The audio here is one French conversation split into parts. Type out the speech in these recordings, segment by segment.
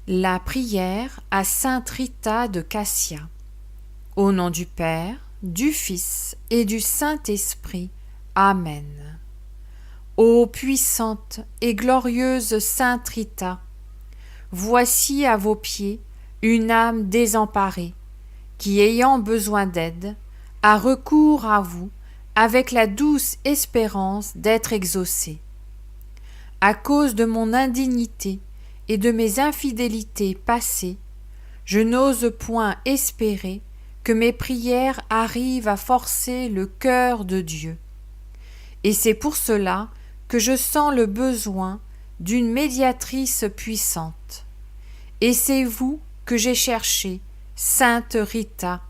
La prière à Sainte Rita de Cassia. Au nom du Père, du Fils et du Saint-Esprit. Amen. Ô puissante et glorieuse Sainte Rita, voici à vos pieds une âme désemparée, qui, ayant besoin d'aide, a recours à vous avec la douce espérance d'être exaucée. À cause de mon indignité et de mes infidélités passées, je n'ose point espérer que mes prières arrivent à forcer le cœur de Dieu. Et c'est pour cela que je sens le besoin d'une médiatrice puissante. Et c'est vous que j'ai cherché, Sainte Rita,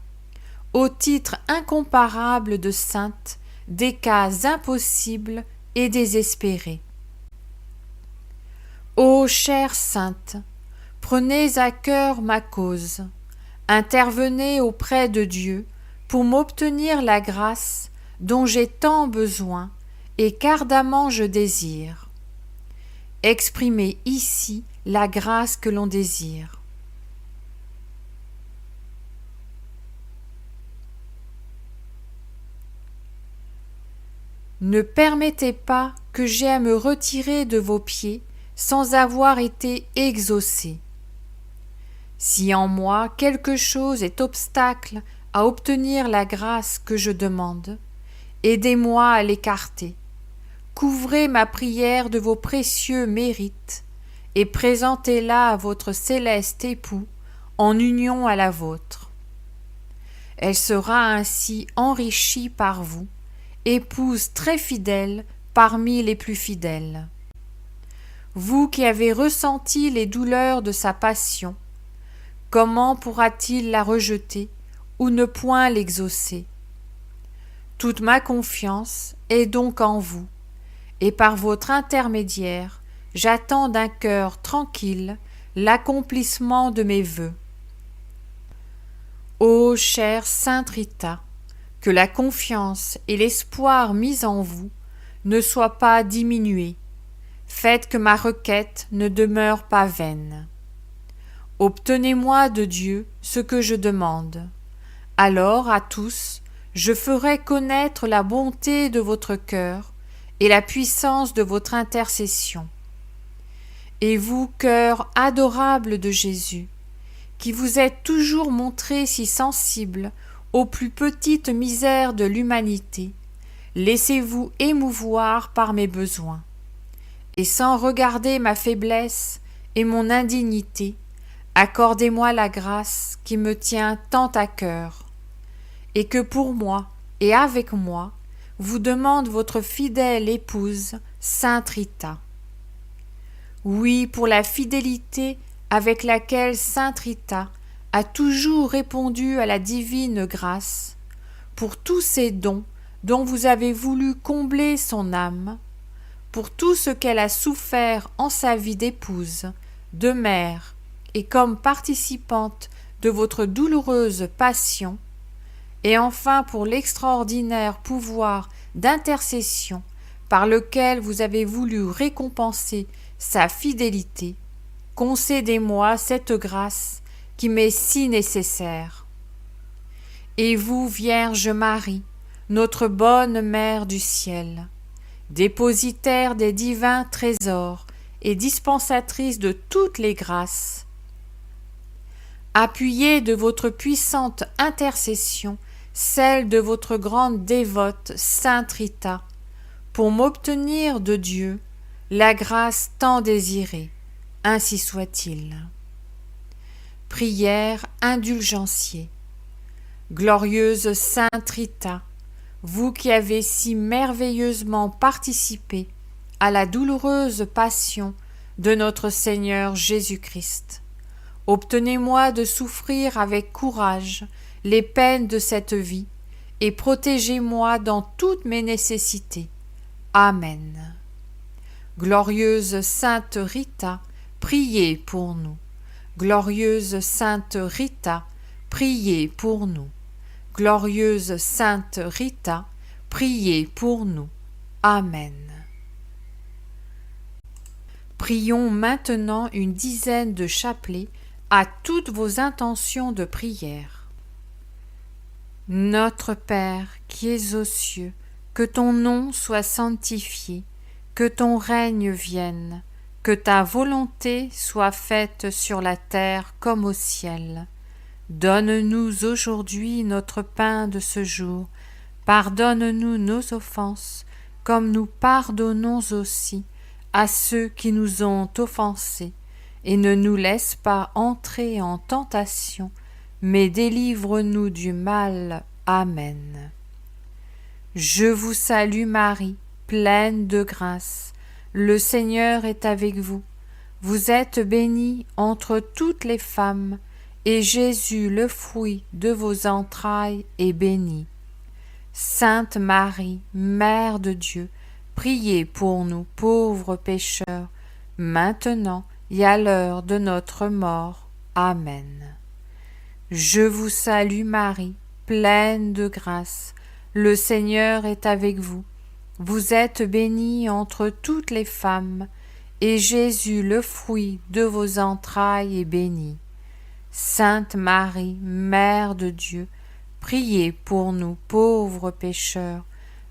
au titre incomparable de sainte des cas impossibles et désespérés. Ô chère sainte, prenez à cœur ma cause, intervenez auprès de Dieu pour m'obtenir la grâce dont j'ai tant besoin et qu'ardemment je désire. Exprimez ici la grâce que l'on désire. Ne permettez pas que j'aie à me retirer de vos pieds sans avoir été exaucé. Si en moi quelque chose est obstacle à obtenir la grâce que je demande, aidez-moi à l'écarter. Couvrez ma prière de vos précieux mérites et présentez-la à votre céleste époux en union à la vôtre. Elle sera ainsi enrichie par vous, épouse très fidèle parmi les plus fidèles. Vous qui avez ressenti les douleurs de sa passion, comment pourra-t-il la rejeter ou ne point l'exaucer? Toute ma confiance est donc en vous, et par votre intermédiaire, j'attends d'un cœur tranquille l'accomplissement de mes vœux. Ô chère Sainte Rita, que la confiance et l'espoir mis en vous ne soient pas diminués. Faites que ma requête ne demeure pas vaine. Obtenez-moi de Dieu ce que je demande. Alors à tous, je ferai connaître la bonté de votre cœur et la puissance de votre intercession. Et vous, cœur adorable de Jésus, qui vous êtes toujours montré si sensible aux plus petites misères de l'humanité, laissez-vous émouvoir par mes besoins. Et sans regarder ma faiblesse et mon indignité, accordez-moi la grâce qui me tient tant à cœur, et que pour moi et avec moi, vous demande votre fidèle épouse, Sainte Rita. Oui, pour la fidélité avec laquelle Sainte Rita a toujours répondu à la divine grâce, pour tous ces dons dont vous avez voulu combler son âme, pour tout ce qu'elle a souffert en sa vie d'épouse, de mère, et comme participante de votre douloureuse passion, et enfin pour l'extraordinaire pouvoir d'intercession par lequel vous avez voulu récompenser sa fidélité, concédez-moi cette grâce qui m'est si nécessaire. Et vous, Vierge Marie, notre bonne Mère du ciel, dépositaire des divins trésors et dispensatrice de toutes les grâces, appuyez de votre puissante intercession celle de votre grande dévote Sainte Rita, pour m'obtenir de Dieu la grâce tant désirée, ainsi soit-il. Prière indulgencier. Glorieuse Sainte Rita, vous qui avez si merveilleusement participé à la douloureuse passion de notre Seigneur Jésus-Christ, obtenez-moi de souffrir avec courage les peines de cette vie et protégez-moi dans toutes mes nécessités. Amen. Glorieuse Sainte Rita, priez pour nous. Glorieuse Sainte Rita, priez pour nous. Glorieuse Sainte Rita, priez pour nous. Amen. Prions maintenant une dizaine de chapelets à toutes vos intentions de prière. Notre Père qui es aux cieux, que ton nom soit sanctifié, que ton règne vienne, que ta volonté soit faite sur la terre comme au ciel. Donne-nous aujourd'hui notre pain de ce jour. Pardonne-nous nos offenses, comme nous pardonnons aussi à ceux qui nous ont offensés, et ne nous laisse pas entrer en tentation, mais délivre-nous du mal. Amen. Je vous salue Marie, pleine de grâce. Le Seigneur est avec vous. Vous êtes bénie entre toutes les femmes, et Jésus, le fruit de vos entrailles, est béni. Sainte Marie, Mère de Dieu, priez pour nous pauvres pécheurs, maintenant et à l'heure de notre mort. Amen. Je vous salue Marie, pleine de grâce. Le Seigneur est avec vous. Vous êtes bénie entre toutes les femmes, et Jésus, le fruit de vos entrailles, est béni. Sainte Marie, Mère de Dieu, priez pour nous pauvres pécheurs,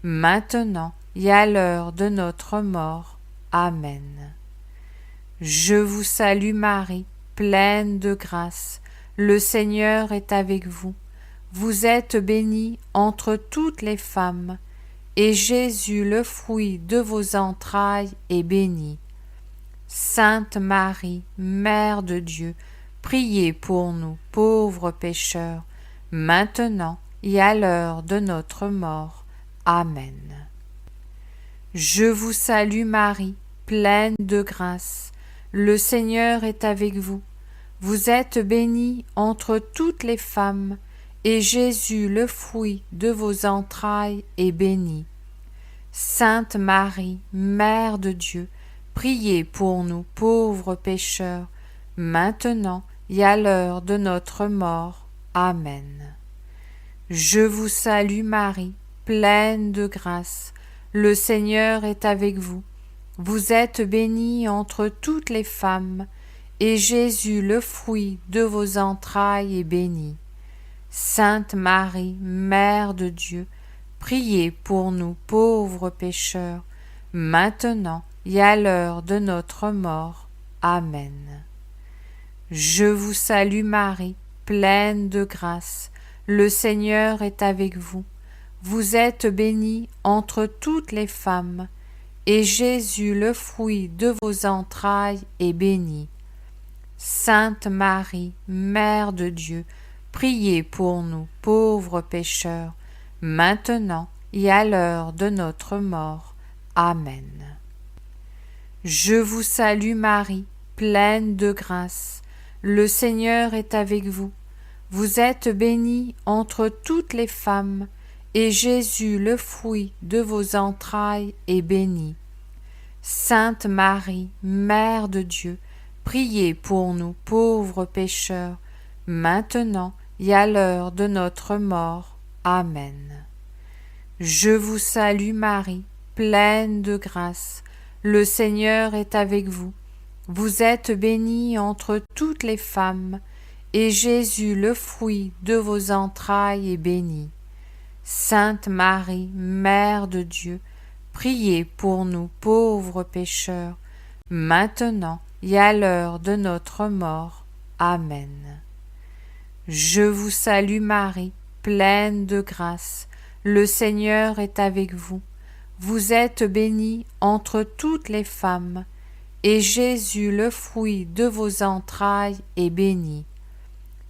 maintenant et à l'heure de notre mort. Amen. Je vous salue Marie, pleine de grâce. Le Seigneur est avec vous. Vous êtes bénie entre toutes les femmes, et Jésus, le fruit de vos entrailles, est béni. Sainte Marie, Mère de Dieu, priez pour nous pauvres pécheurs, maintenant et à l'heure de notre mort. Amen. Je vous salue Marie, pleine de grâce. Le Seigneur est avec vous. Vous êtes bénie entre toutes les femmes, et Jésus, le fruit de vos entrailles, est béni. Sainte Marie, Mère de Dieu, priez pour nous pauvres pécheurs, maintenant et à l'heure de notre mort. Amen. Je vous salue Marie, pleine de grâce. Le Seigneur est avec vous. Vous êtes bénie entre toutes les femmes, et Jésus, le fruit de vos entrailles, est béni. Sainte Marie, Mère de Dieu, priez pour nous pauvres pécheurs, maintenant et à l'heure de notre mort. Amen. Je vous salue Marie, pleine de grâce. Le Seigneur est avec vous. Vous êtes bénie entre toutes les femmes, et Jésus, le fruit de vos entrailles, est béni. Sainte Marie, Mère de Dieu, priez pour nous pauvres pécheurs, maintenant et à l'heure de notre mort. Amen. Je vous salue Marie, pleine de grâce. Le Seigneur est avec vous. Vous êtes bénie entre toutes les femmes, et Jésus, le fruit de vos entrailles, est béni. Sainte Marie, Mère de Dieu, priez pour nous pauvres pécheurs, maintenant et à l'heure de notre mort. Amen. Je vous salue Marie, pleine de grâce. Le Seigneur est avec vous. Vous êtes bénie entre toutes les femmes, et Jésus, le fruit de vos entrailles, est béni. Sainte Marie, Mère de Dieu, priez pour nous pauvres pécheurs, maintenant et à l'heure de notre mort. Amen. Je vous salue Marie, pleine de grâce. Le Seigneur est avec vous. Vous êtes bénie entre toutes les femmes, et Jésus, le fruit de vos entrailles, est béni.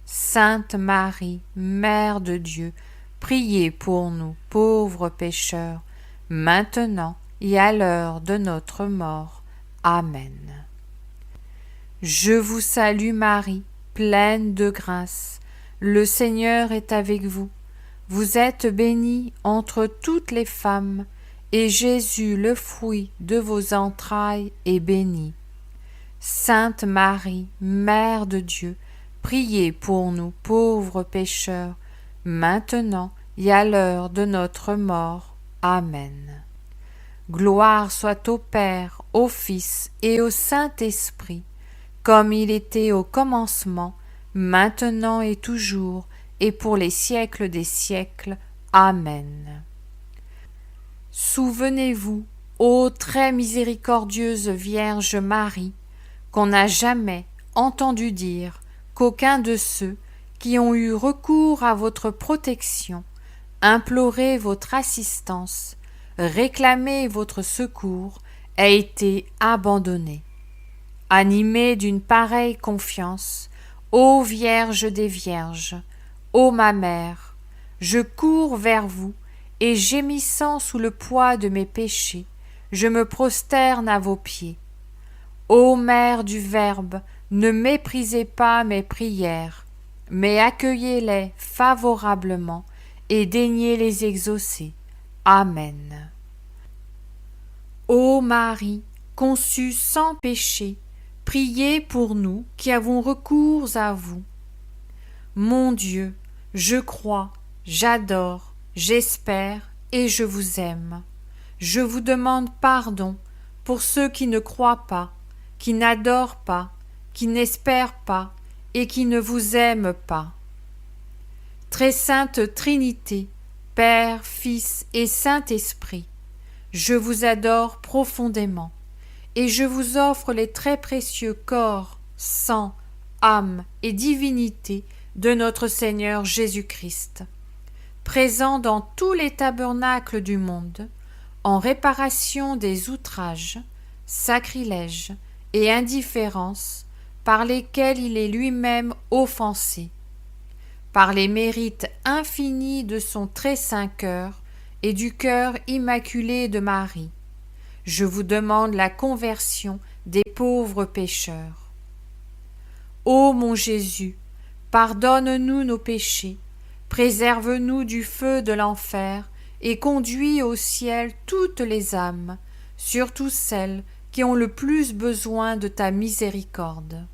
Sainte Marie, Mère de Dieu, priez pour nous pauvres pécheurs, maintenant et à l'heure de notre mort. Amen. Je vous salue Marie, pleine de grâce. Le Seigneur est avec vous. Vous êtes bénie entre toutes les femmes, et Jésus, le fruit de vos entrailles, est béni. Sainte Marie, Mère de Dieu, priez pour nous pauvres pécheurs, maintenant et à l'heure de notre mort. Amen. Gloire soit au Père, au Fils et au Saint-Esprit, comme il était au commencement, maintenant et toujours, et pour les siècles des siècles. Amen. Souvenez-vous, ô très miséricordieuse Vierge Marie, qu'on n'a jamais entendu dire qu'aucun de ceux qui ont eu recours à votre protection, imploré votre assistance, réclamé votre secours, a été abandonné. Animée d'une pareille confiance, ô Vierge des Vierges, ô ma mère, je cours vers vous et gémissant sous le poids de mes péchés, je me prosterne à vos pieds. Ô Mère du Verbe, ne méprisez pas mes prières, mais accueillez-les favorablement et daignez les exaucer. Amen. Ô Marie, conçue sans péché, priez pour nous qui avons recours à vous. Mon Dieu, je crois, j'adore, j'espère et je vous aime. Je vous demande pardon pour ceux qui ne croient pas, qui n'adorent pas, qui n'espèrent pas et qui ne vous aiment pas. Très sainte Trinité, Père, Fils et Saint-Esprit, je vous adore profondément et je vous offre les très précieux corps, sang, âme et divinité de notre Seigneur Jésus-Christ, présent dans tous les tabernacles du monde, en réparation des outrages, sacrilèges et indifférences par lesquels il est lui-même offensé, par les mérites infinis de son très saint cœur et du cœur immaculé de Marie. Je vous demande la conversion des pauvres pécheurs. Ô mon Jésus, pardonne-nous nos péchés, préserve-nous du feu de l'enfer et conduis au ciel toutes les âmes, surtout celles qui ont le plus besoin de ta miséricorde.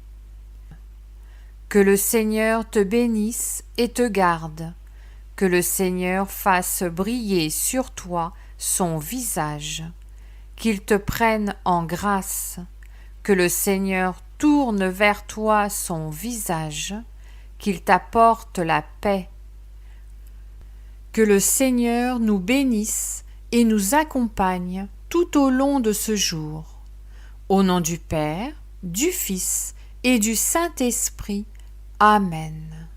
Que le Seigneur te bénisse et te garde, que le Seigneur fasse briller sur toi son visage, qu'il te prenne en grâce, que le Seigneur tourne vers toi son visage, qu'il t'apporte la paix. Que le Seigneur nous bénisse et nous accompagne tout au long de ce jour. Au nom du Père, du Fils et du Saint-Esprit. Amen.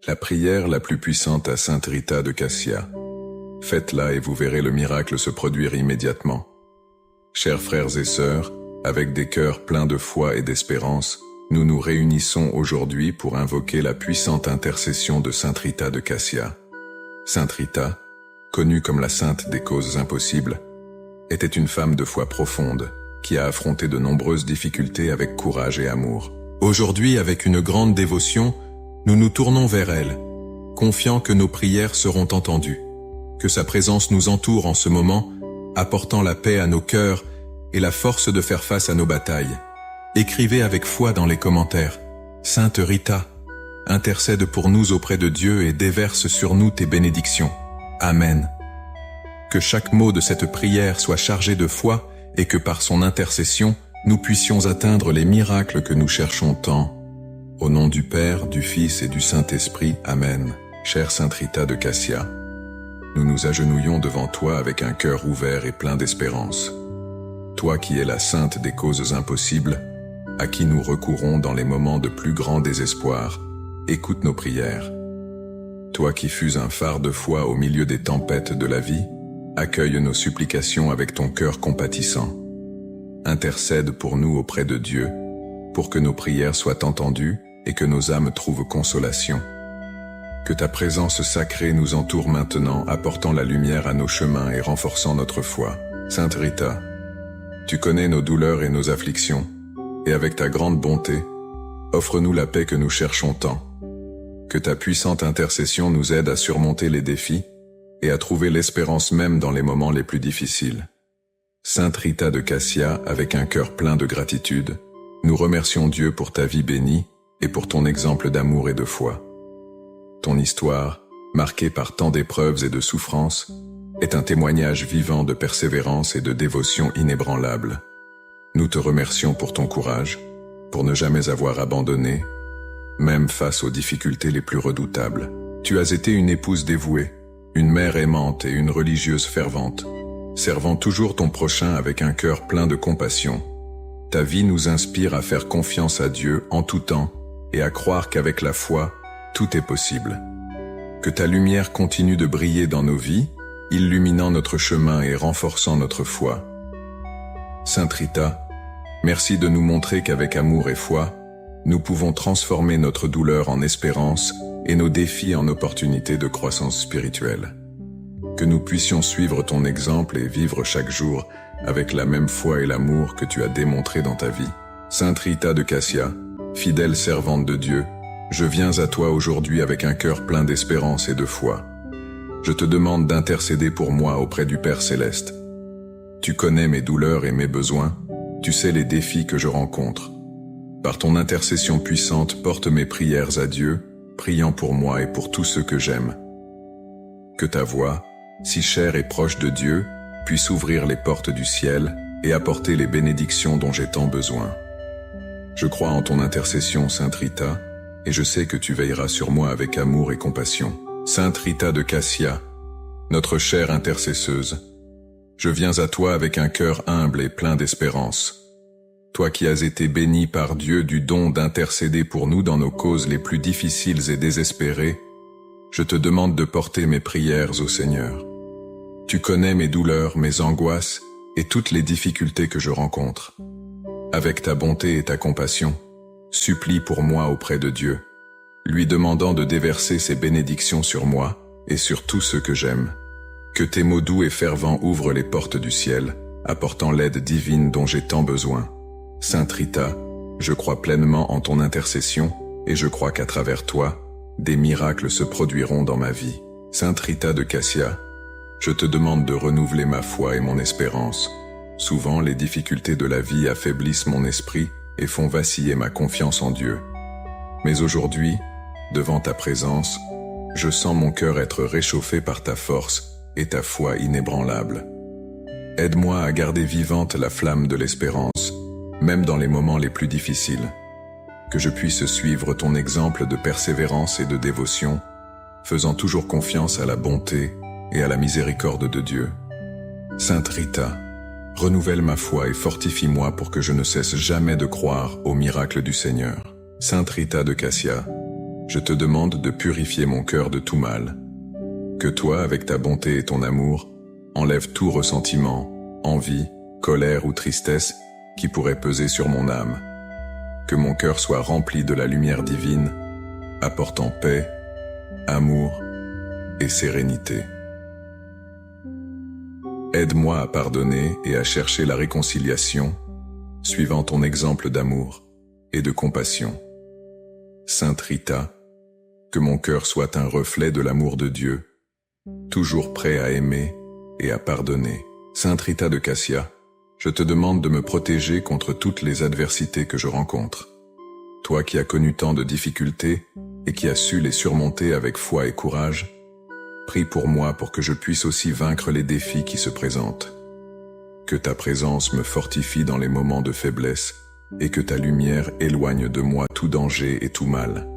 La prière la plus puissante à Sainte Rita de Cassia. Faites-la et vous verrez le miracle se produire immédiatement. Chers frères et sœurs, avec des cœurs pleins de foi et d'espérance, nous nous réunissons aujourd'hui pour invoquer la puissante intercession de Sainte Rita de Cassia. Sainte Rita, connue comme la sainte des causes impossibles, était une femme de foi profonde, qui a affronté de nombreuses difficultés avec courage et amour. Aujourd'hui, avec une grande dévotion, nous nous tournons vers elle, confiants que nos prières seront entendues, que sa présence nous entoure en ce moment, apportant la paix à nos cœurs et la force de faire face à nos batailles. Écrivez avec foi dans les commentaires. Sainte Rita, intercède pour nous auprès de Dieu et déverse sur nous tes bénédictions. Amen. Que chaque mot de cette prière soit chargé de foi et que par son intercession, nous puissions atteindre les miracles que nous cherchons tant. Au nom du Père, du Fils et du Saint-Esprit. Amen. Chère Sainte Rita de Cassia, nous nous agenouillons devant toi avec un cœur ouvert et plein d'espérance. Toi qui es la sainte des causes impossibles, à qui nous recourons dans les moments de plus grand désespoir, écoute nos prières. Toi qui fus un phare de foi au milieu des tempêtes de la vie, accueille nos supplications avec ton cœur compatissant. Intercède pour nous auprès de Dieu, pour que nos prières soient entendues et que nos âmes trouvent consolation. Que ta présence sacrée nous entoure maintenant, apportant la lumière à nos chemins et renforçant notre foi. Sainte Rita, tu connais nos douleurs et nos afflictions, et avec ta grande bonté, Offre-nous la paix que nous cherchons tant. Que ta puissante intercession nous aide à surmonter les défis et à trouver l'espérance même dans les moments les plus difficiles. Sainte Rita de Cassia, avec un cœur plein de gratitude, nous remercions Dieu pour ta vie bénie et pour ton exemple d'amour et de foi. Ton histoire, marquée par tant d'épreuves et de souffrances, est un témoignage vivant de persévérance et de dévotion inébranlable. Nous te remercions pour ton courage, pour ne jamais avoir abandonné, même face aux difficultés les plus redoutables. Tu as été une épouse dévouée, une mère aimante et une religieuse fervente, servant toujours ton prochain avec un cœur plein de compassion. Ta vie nous inspire à faire confiance à Dieu en tout temps et à croire qu'avec la foi, tout est possible. Que ta lumière continue de briller dans nos vies, illuminant notre chemin et renforçant notre foi. Sainte Rita, merci de nous montrer qu'avec amour et foi, nous pouvons transformer notre douleur en espérance et nos défis en opportunités de croissance spirituelle. Que nous puissions suivre ton exemple et vivre chaque jour avec la même foi et l'amour que tu as démontré dans ta vie. Sainte Rita de Cassia, fidèle servante de Dieu, je viens à toi aujourd'hui avec un cœur plein d'espérance et de foi. Je te demande d'intercéder pour moi auprès du Père Céleste. Tu connais mes douleurs et mes besoins, tu sais les défis que je rencontre. Par ton intercession puissante, porte mes prières à Dieu, priant pour moi et pour tous ceux que j'aime. Que ta voix, si chère et proche de Dieu, puisse ouvrir les portes du ciel et apporter les bénédictions dont j'ai tant besoin. Je crois en ton intercession, Sainte Rita, et je sais que tu veilleras sur moi avec amour et compassion. Sainte Rita de Cassia, notre chère intercesseuse, je viens à toi avec un cœur humble et plein d'espérance. Toi qui as été bénie par Dieu du don d'intercéder pour nous dans nos causes les plus difficiles et désespérées, je te demande de porter mes prières au Seigneur. Tu connais mes douleurs, mes angoisses et toutes les difficultés que je rencontre. Avec ta bonté et ta compassion, supplie pour moi auprès de Dieu, lui demandant de déverser ses bénédictions sur moi et sur tous ceux que j'aime. Que tes mots doux et fervents ouvrent les portes du ciel, apportant l'aide divine dont j'ai tant besoin. Sainte Rita, je crois pleinement en ton intercession et je crois qu'à travers toi, des miracles se produiront dans ma vie. Sainte Rita de Cassia, je te demande de renouveler ma foi et mon espérance. Souvent, les difficultés de la vie affaiblissent mon esprit et font vaciller ma confiance en Dieu. Mais aujourd'hui, devant ta présence, je sens mon cœur être réchauffé par ta force et ta foi inébranlable. Aide-moi à garder vivante la flamme de l'espérance, même dans les moments les plus difficiles. Que je puisse suivre ton exemple de persévérance et de dévotion, faisant toujours confiance à la bonté et à la miséricorde de Dieu. Sainte Rita, renouvelle ma foi et fortifie-moi pour que je ne cesse jamais de croire aux miracles du Seigneur. Sainte Rita de Cassia, je te demande de purifier mon cœur de tout mal. Que toi, avec ta bonté et ton amour, enlève tout ressentiment, envie, colère ou tristesse qui pourrait peser sur mon âme. Que mon cœur soit rempli de la lumière divine, apportant paix, amour et sérénité. Aide-moi à pardonner et à chercher la réconciliation, suivant ton exemple d'amour et de compassion. Sainte Rita, que mon cœur soit un reflet de l'amour de Dieu, toujours prêt à aimer et à pardonner. Sainte Rita de Cassia, je te demande de me protéger contre toutes les adversités que je rencontre. Toi qui as connu tant de difficultés et qui as su les surmonter avec foi et courage, prie pour moi pour que je puisse aussi vaincre les défis qui se présentent. Que ta présence me fortifie dans les moments de faiblesse et que ta lumière éloigne de moi tout danger et tout mal.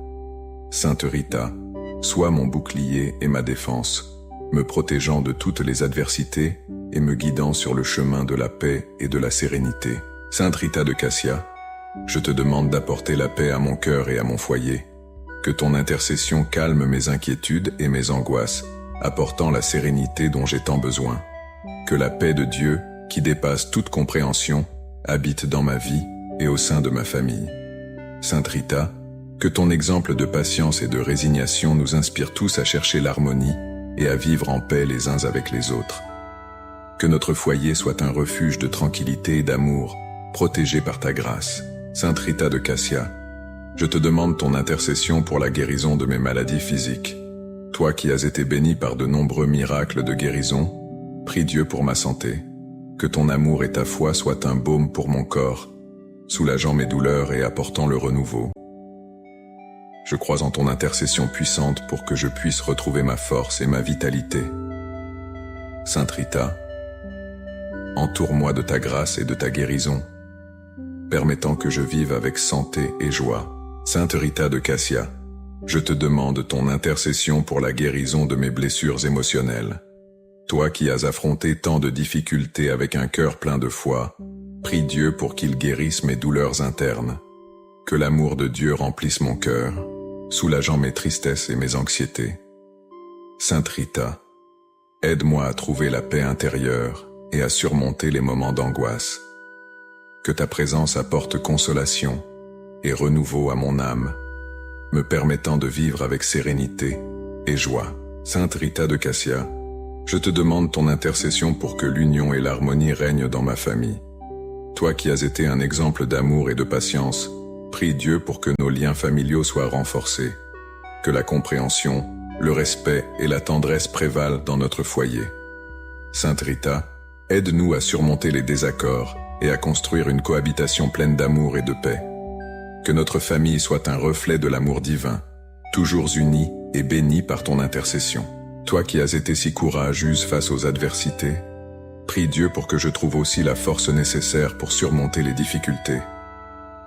Sainte Rita, sois mon bouclier et ma défense, me protégeant de toutes les adversités et me guidant sur le chemin de la paix et de la sérénité. Sainte Rita de Cassia, je te demande d'apporter la paix à mon cœur et à mon foyer. Que ton intercession calme mes inquiétudes et mes angoisses, apportant la sérénité dont j'ai tant besoin. Que la paix de Dieu, qui dépasse toute compréhension, habite dans ma vie et au sein de ma famille. Sainte Rita, que ton exemple de patience et de résignation nous inspire tous à chercher l'harmonie et à vivre en paix les uns avec les autres. Que notre foyer soit un refuge de tranquillité et d'amour, protégé par ta grâce. Sainte Rita de Cassia, Je te demande ton intercession pour la guérison de mes maladies physiques. Toi qui as été béni par de nombreux miracles de guérison, prie Dieu pour ma santé. Que ton amour et ta foi soient un baume pour mon corps, soulageant mes douleurs et apportant le renouveau. Je crois en ton intercession puissante pour que je puisse retrouver ma force et ma vitalité. Sainte Rita, entoure-moi de ta grâce et de ta guérison, permettant que je vive avec santé et joie. Sainte Rita de Cassia, je te demande ton intercession pour la guérison de mes blessures émotionnelles. Toi qui as affronté tant de difficultés avec un cœur plein de foi, prie Dieu pour qu'il guérisse mes douleurs internes. Que l'amour de Dieu remplisse mon cœur, soulageant mes tristesses et mes anxiétés. Sainte Rita, aide-moi à trouver la paix intérieure et à surmonter les moments d'angoisse. Que ta présence apporte consolation et renouveau à mon âme, me permettant de vivre avec sérénité et joie. Sainte Rita de Cassia, je te demande ton intercession pour que l'union et l'harmonie règnent dans ma famille. Toi qui as été un exemple d'amour et de patience, prie Dieu pour que nos liens familiaux soient renforcés, que la compréhension, le respect et la tendresse prévalent dans notre foyer. Sainte Rita, aide-nous à surmonter les désaccords et à construire une cohabitation pleine d'amour et de paix. Que notre famille soit un reflet de l'amour divin, toujours unie et bénie par ton intercession. Toi qui as été si courageuse face aux adversités, prie Dieu pour que je trouve aussi la force nécessaire pour surmonter les difficultés.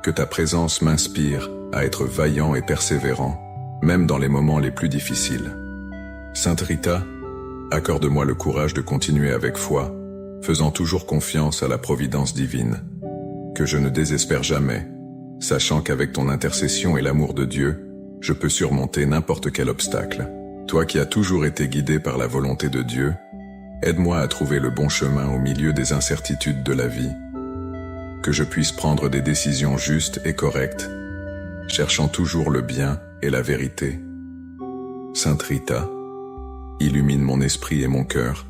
Que ta présence m'inspire à être vaillant et persévérant, même dans les moments les plus difficiles. Sainte Rita, accorde-moi le courage de continuer avec foi, faisant toujours confiance à la providence divine. Que je ne désespère jamais, sachant qu'avec ton intercession et l'amour de Dieu, je peux surmonter n'importe quel obstacle. Toi qui as toujours été guidé par la volonté de Dieu, aide-moi à trouver le bon chemin au milieu des incertitudes de la vie. Que je puisse prendre des décisions justes et correctes, cherchant toujours le bien et la vérité. Sainte Rita, illumine mon esprit et mon cœur,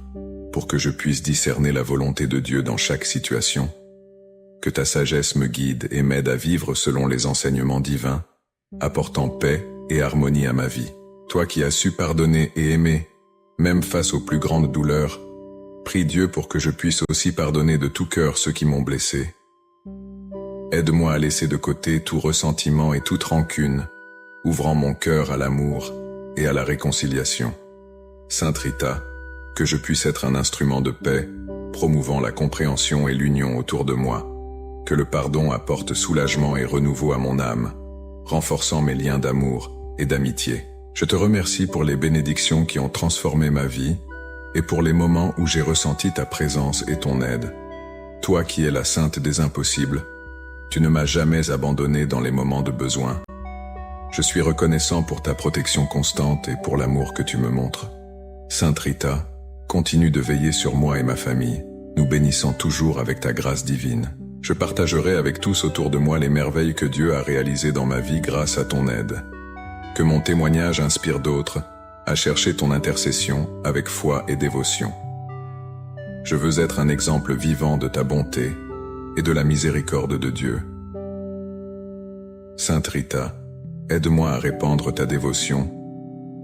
pour que je puisse discerner la volonté de Dieu dans chaque situation. Que ta sagesse me guide et m'aide à vivre selon les enseignements divins, apportant paix et harmonie à ma vie. Toi qui as su pardonner et aimer, même face aux plus grandes douleurs, prie Dieu pour que je puisse aussi pardonner de tout cœur ceux qui m'ont blessé. Aide-moi à laisser de côté tout ressentiment et toute rancune, ouvrant mon cœur à l'amour et à la réconciliation. Sainte Rita, que je puisse être un instrument de paix, promouvant la compréhension et l'union autour de moi. Que le pardon apporte soulagement et renouveau à mon âme, renforçant mes liens d'amour et d'amitié. Je te remercie pour les bénédictions qui ont transformé ma vie et pour les moments où j'ai ressenti ta présence et ton aide. Toi qui es la sainte des impossibles, tu ne m'as jamais abandonné dans les moments de besoin. Je suis reconnaissant pour ta protection constante et pour l'amour que tu me montres. Sainte Rita, continue de veiller sur moi et ma famille, nous bénissant toujours avec ta grâce divine. Je partagerai avec tous autour de moi les merveilles que Dieu a réalisées dans ma vie grâce à ton aide. Que mon témoignage inspire d'autres à chercher ton intercession avec foi et dévotion. Je veux être un exemple vivant de ta bonté et de la miséricorde de Dieu. Sainte Rita, aide-moi à répandre ta dévotion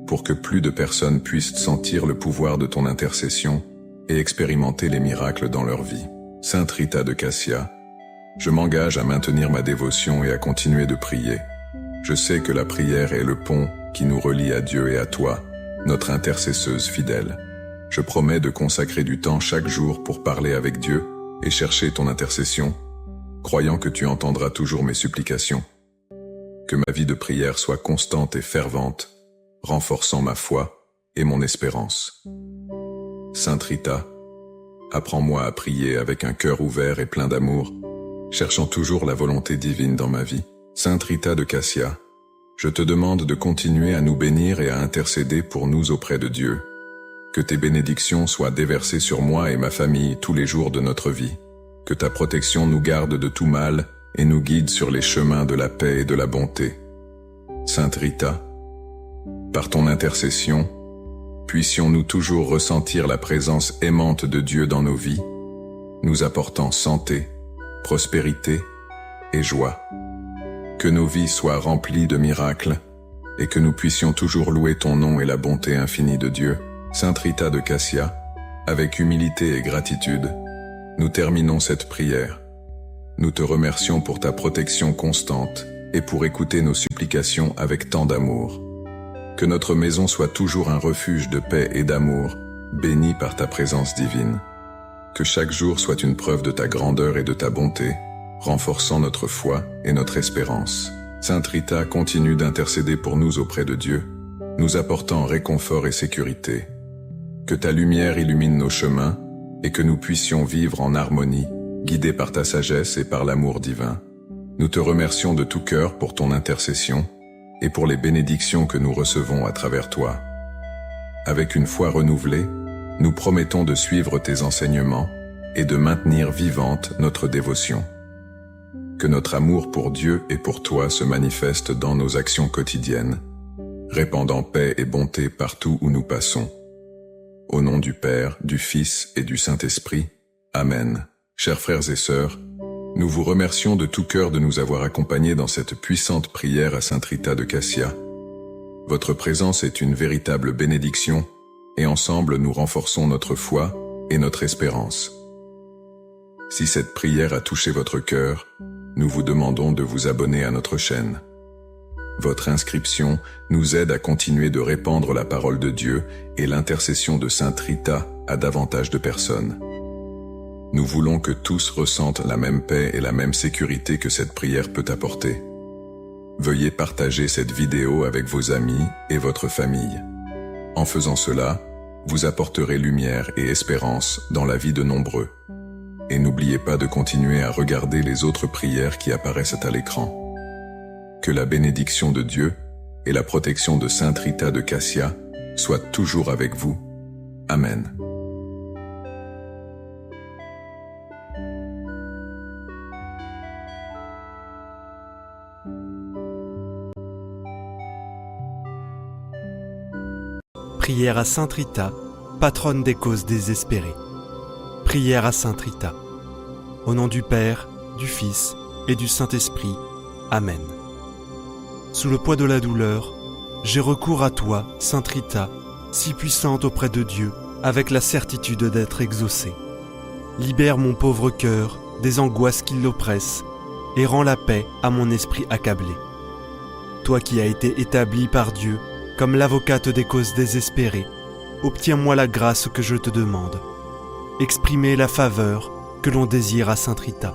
pour que plus de personnes puissent sentir le pouvoir de ton intercession et expérimenter les miracles dans leur vie. Sainte Rita de Cassia, je m'engage à maintenir ma dévotion et à continuer de prier. Je sais que la prière est le pont qui nous relie à Dieu et à toi, notre intercesseuse fidèle. Je promets de consacrer du temps chaque jour pour parler avec Dieu et chercher ton intercession, croyant que tu entendras toujours mes supplications. Que ma vie de prière soit constante et fervente, renforçant ma foi et mon espérance. Sainte Rita, apprends-moi à prier avec un cœur ouvert et plein d'amour, cherchant toujours la volonté divine dans ma vie. Sainte Rita de Cassia, je te demande de continuer à nous bénir et à intercéder pour nous auprès de Dieu. Que tes bénédictions soient déversées sur moi et ma famille tous les jours de notre vie. Que ta protection nous garde de tout mal et nous guide sur les chemins de la paix et de la bonté. Sainte Rita, par ton intercession, puissions-nous toujours ressentir la présence aimante de Dieu dans nos vies, nous apportant santé, prospérité et joie. Que nos vies soient remplies de miracles et que nous puissions toujours louer ton nom et la bonté infinie de Dieu. Sainte Rita de Cassia, avec humilité et gratitude, nous terminons cette prière. Nous te remercions pour ta protection constante et pour écouter nos supplications avec tant d'amour. Que notre maison soit toujours un refuge de paix et d'amour, béni par ta présence divine. Que chaque jour soit une preuve de ta grandeur et de ta bonté, renforçant notre foi et notre espérance. Sainte Rita continue d'intercéder pour nous auprès de Dieu, nous apportant réconfort et sécurité. Que ta lumière illumine nos chemins et que nous puissions vivre en harmonie, guidés par ta sagesse et par l'amour divin. Nous te remercions de tout cœur pour ton intercession et pour les bénédictions que nous recevons à travers toi. Avec une foi renouvelée, nous promettons de suivre tes enseignements et de maintenir vivante notre dévotion. Que notre amour pour Dieu et pour toi se manifeste dans nos actions quotidiennes, répandant paix et bonté partout où nous passons. Au nom du Père, du Fils et du Saint-Esprit. Amen. Chers frères et sœurs, nous vous remercions de tout cœur de nous avoir accompagnés dans cette puissante prière à Sainte Rita de Cassia. Votre présence est une véritable bénédiction et ensemble nous renforçons notre foi et notre espérance. Si cette prière a touché votre cœur, nous vous demandons de vous abonner à notre chaîne. Votre inscription nous aide à continuer de répandre la parole de Dieu et l'intercession de Sainte Rita à davantage de personnes. Nous voulons que tous ressentent la même paix et la même sécurité que cette prière peut apporter. Veuillez partager cette vidéo avec vos amis et votre famille. En faisant cela, vous apporterez lumière et espérance dans la vie de nombreux. Et n'oubliez pas de continuer à regarder les autres prières qui apparaissent à l'écran. Que la bénédiction de Dieu et la protection de Sainte Rita de Cassia soient toujours avec vous. Amen. Prière à Sainte Rita, patronne des causes désespérées. Prière à Sainte Rita. Au nom du Père, du Fils et du Saint-Esprit. Amen. Sous le poids de la douleur, j'ai recours à toi, Sainte Rita, si puissante auprès de Dieu, avec la certitude d'être exaucée. Libère mon pauvre cœur des angoisses qui l'oppressent et rends la paix à mon esprit accablé. Toi qui as été établie par Dieu comme l'avocate des causes désespérées, obtiens-moi la grâce que je te demande. Exprimer la faveur que l'on désire à Sainte Rita.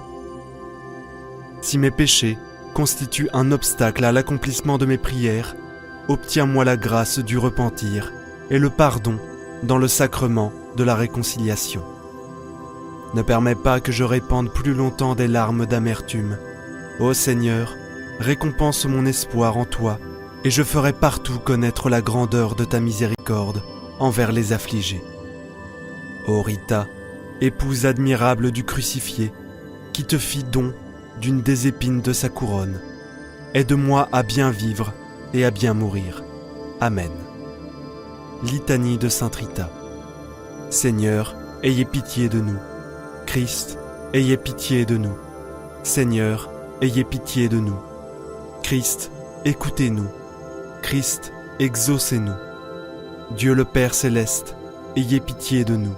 Si mes péchés constituent un obstacle à l'accomplissement de mes prières, obtiens-moi la grâce du repentir et le pardon dans le sacrement de la réconciliation. Ne permets pas que je répande plus longtemps des larmes d'amertume. Ô Seigneur, récompense mon espoir en toi, et je ferai partout connaître la grandeur de ta miséricorde envers les affligés. Ô Rita, épouse admirable du crucifié, qui te fit don d'une des épines de sa couronne, aide-moi à bien vivre et à bien mourir. Amen. Litanie de Sainte Rita. Seigneur, ayez pitié de nous. Christ, ayez pitié de nous. Seigneur, ayez pitié de nous. Christ, écoutez-nous. Christ, exaucez-nous. Dieu le Père céleste, ayez pitié de nous.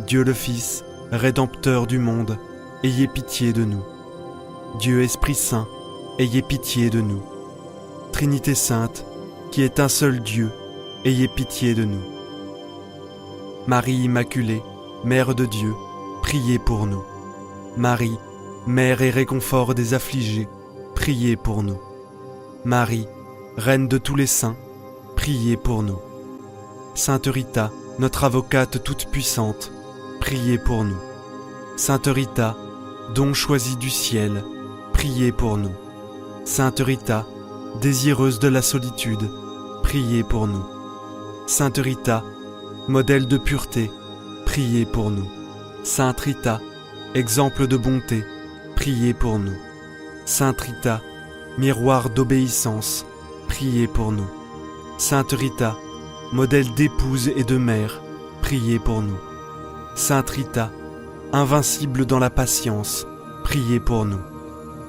Dieu le Fils, Rédempteur du monde, ayez pitié de nous. Dieu Esprit Saint, ayez pitié de nous. Trinité Sainte, qui est un seul Dieu, ayez pitié de nous. Marie Immaculée, Mère de Dieu, priez pour nous. Marie, Mère et réconfort des affligés, priez pour nous. Marie, Reine de tous les saints, priez pour nous. Sainte Rita, notre avocate toute puissante, priez pour nous. Sainte Rita, don choisi du ciel, priez pour nous. Sainte Rita, désireuse de la solitude, priez pour nous. Sainte Rita, modèle de pureté, priez pour nous. Sainte Rita, exemple de bonté, priez pour nous. Sainte Rita, miroir d'obéissance, priez pour nous. Sainte Rita, modèle d'épouse et de mère, priez pour nous. Sainte Rita, invincible dans la patience, priez pour nous.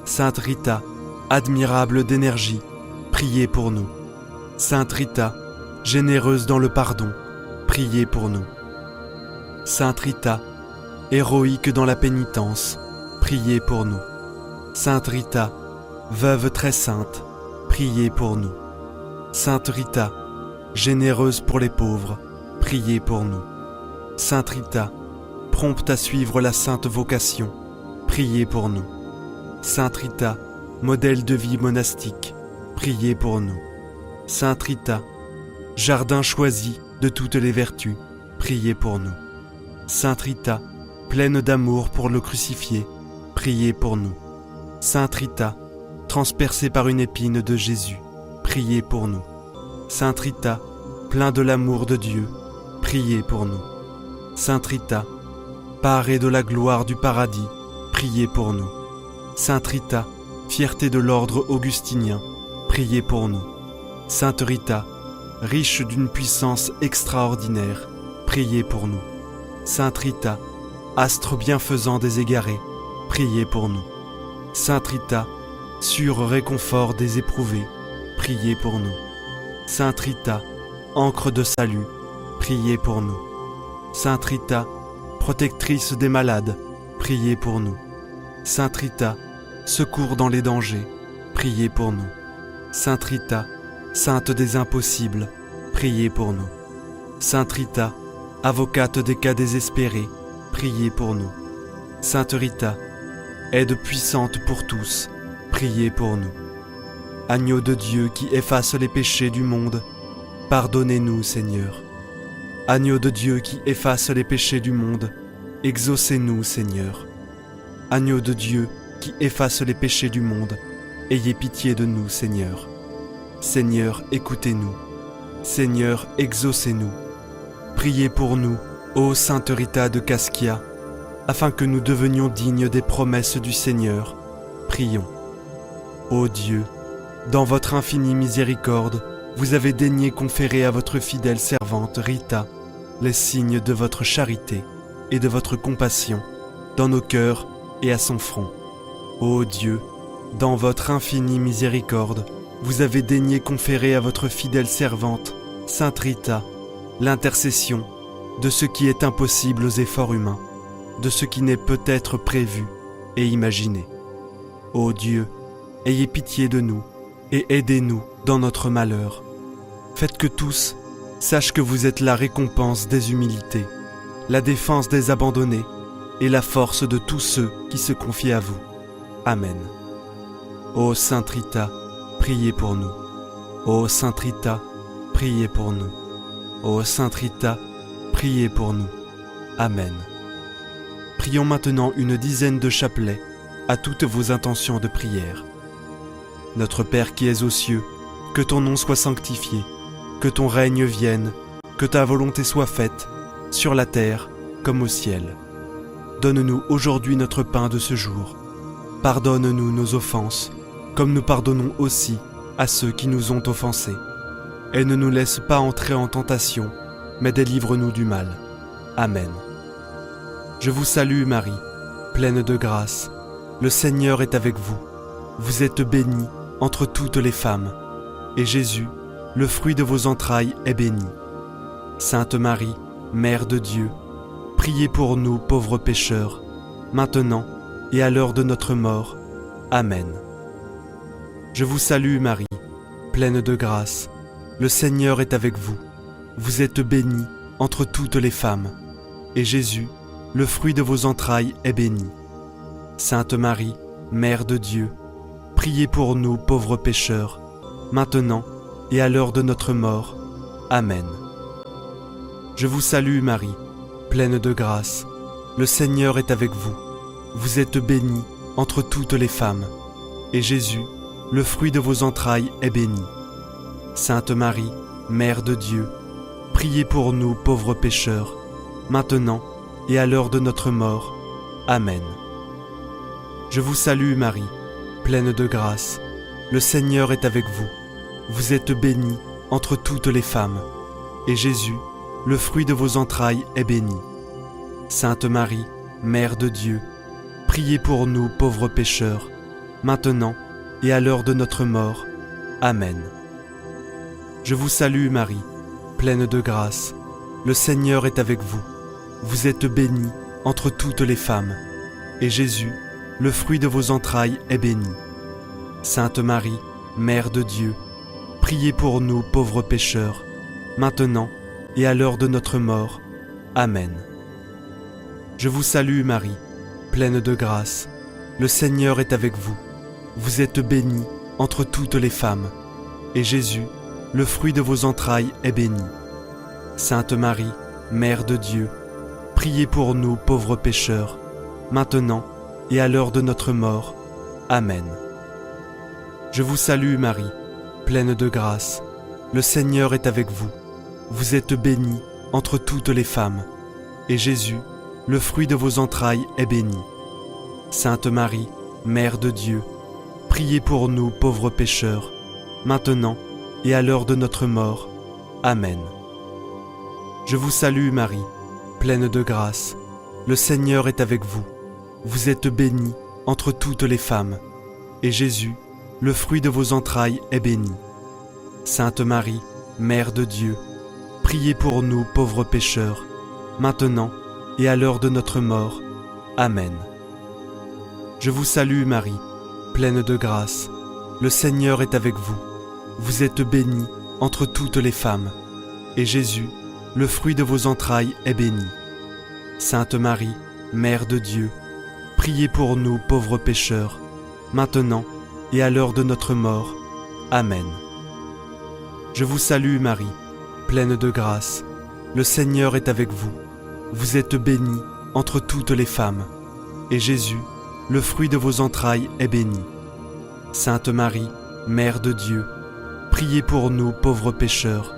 Sainte Rita, admirable d'énergie, priez pour nous. Sainte Rita, généreuse dans le pardon, priez pour nous. Sainte Rita, héroïque dans la pénitence, priez pour nous. Sainte Rita, veuve très sainte, priez pour nous. Sainte Rita, généreuse pour les pauvres, priez pour nous. Sainte Rita, prompte à suivre la sainte vocation, priez pour nous. Sainte Rita, modèle de vie monastique, priez pour nous. Sainte Rita, jardin choisi de toutes les vertus, priez pour nous. Sainte Rita, pleine d'amour pour le crucifié, priez pour nous. Sainte Rita, transpercée par une épine de Jésus, priez pour nous. Sainte Rita, plein de l'amour de Dieu, priez pour nous. Sainte Rita, parée de la gloire du paradis, priez pour nous. Sainte Rita, fierté de l'ordre augustinien, priez pour nous. Sainte Rita, riche d'une puissance extraordinaire, priez pour nous. Sainte Rita, astre bienfaisant des égarés, priez pour nous. Sainte Rita, sûr réconfort des éprouvés, priez pour nous. Sainte Rita, encre de salut, priez pour nous. Sainte Rita, protectrice des malades, priez pour nous. Sainte Rita, secours dans les dangers, priez pour nous. Sainte Rita, sainte des impossibles, priez pour nous. Sainte Rita, avocate des cas désespérés, priez pour nous. Sainte Rita, aide puissante pour tous, priez pour nous. Agneau de Dieu qui efface les péchés du monde, pardonnez-nous, Seigneur. Agneau de Dieu qui efface les péchés du monde, exaucez-nous, Seigneur. Agneau de Dieu qui efface les péchés du monde, ayez pitié de nous, Seigneur. Seigneur, écoutez-nous. Seigneur, exaucez-nous. Priez pour nous, ô Sainte Rita de Cascia, afin que nous devenions dignes des promesses du Seigneur. Prions. Ô Dieu, dans votre infinie miséricorde, vous avez daigné conférer à votre fidèle servante Rita les signes de votre charité et de votre compassion dans nos cœurs et à son front. Ô Dieu, dans votre infinie miséricorde, vous avez daigné conférer à votre fidèle servante, Sainte Rita, l'intercession de ce qui est impossible aux efforts humains, de ce qui n'est peut-être prévu et imaginé. Ô Dieu, ayez pitié de nous et aidez-nous dans notre malheur. Faites que tous sachent que vous êtes la récompense des humilités, la défense des abandonnés et la force de tous ceux qui se confient à vous. Amen. Ô Sainte Rita, priez pour nous. Ô Sainte Rita, priez pour nous. Ô Sainte Rita, priez pour nous. Amen. Prions maintenant une dizaine de chapelets à toutes vos intentions de prière. Notre Père qui es aux cieux, que ton nom soit sanctifié, que ton règne vienne, que ta volonté soit faite, sur la terre comme au ciel. Donne-nous aujourd'hui notre pain de ce jour. Pardonne-nous nos offenses, comme nous pardonnons aussi à ceux qui nous ont offensés. Et ne nous laisse pas entrer en tentation, mais délivre-nous du mal. Amen. Je vous salue Marie, pleine de grâce. Le Seigneur est avec vous. Vous êtes bénie entre toutes les femmes, et Jésus, le fruit de vos entrailles, est béni. Sainte Marie, Mère de Dieu, priez pour nous pauvres pécheurs, maintenant et à l'heure de notre mort. Amen. Je vous salue Marie, pleine de grâce. Le Seigneur est avec vous. Vous êtes bénie entre toutes les femmes, et Jésus, le fruit de vos entrailles, est béni. Sainte Marie, Mère de Dieu, priez pour nous pauvres pécheurs, maintenant et à l'heure de notre mort. Amen. Je vous salue Marie, pleine de grâce. Le Seigneur est avec vous. Vous êtes bénie entre toutes les femmes, et Jésus, le fruit de vos entrailles, est béni. Sainte Marie, Mère de Dieu, priez pour nous pauvres pécheurs, maintenant et à l'heure de notre mort. Amen. Je vous salue Marie, pleine de grâce. Le Seigneur est avec vous. Vous êtes bénie entre toutes les femmes, et Jésus, le fruit de vos entrailles, est béni. Sainte Marie, Mère de Dieu, priez pour nous pauvres pécheurs, maintenant et à l'heure de notre mort. Amen. Je vous salue Marie, pleine de grâce. Le Seigneur est avec vous. Vous êtes bénie entre toutes les femmes, et Jésus, le fruit de vos entrailles, est béni. Sainte Marie, Mère de Dieu, priez pour nous pauvres pécheurs, maintenant et à l'heure de notre mort. Amen. Je vous salue Marie, pleine de grâce. Le Seigneur est avec vous. Vous êtes bénie entre toutes les femmes, et Jésus, le fruit de vos entrailles, est béni. Sainte Marie, Mère de Dieu, priez pour nous pauvres pécheurs, maintenant et à l'heure de notre mort. Amen. Je vous salue Marie, pleine de grâce. Le Seigneur est avec vous. Vous êtes bénie entre toutes les femmes, et Jésus, le fruit de vos entrailles, est béni. Sainte Marie, Mère de Dieu, priez pour nous pauvres pécheurs, maintenant et à l'heure de notre mort. Amen. Je vous salue Marie, pleine de grâce. Le Seigneur est avec vous. Vous êtes bénie entre toutes les femmes, et Jésus, le fruit de vos entrailles, est béni. Sainte Marie, Mère de Dieu, priez pour nous pauvres pécheurs, maintenant et à l'heure de notre mort. Amen. Je vous salue Marie, pleine de grâce. Le Seigneur est avec vous. Vous êtes bénie entre toutes les femmes, et Jésus, le fruit de vos entrailles, est béni. Sainte Marie, Mère de Dieu, priez pour nous pauvres pécheurs, maintenant et à l'heure de notre mort. Amen. Je vous salue Marie, pleine de grâce. Le Seigneur est avec vous. Vous êtes bénie entre toutes les femmes, et Jésus, le fruit de vos entrailles, est béni. Sainte Marie, Mère de Dieu, priez pour nous pauvres pécheurs,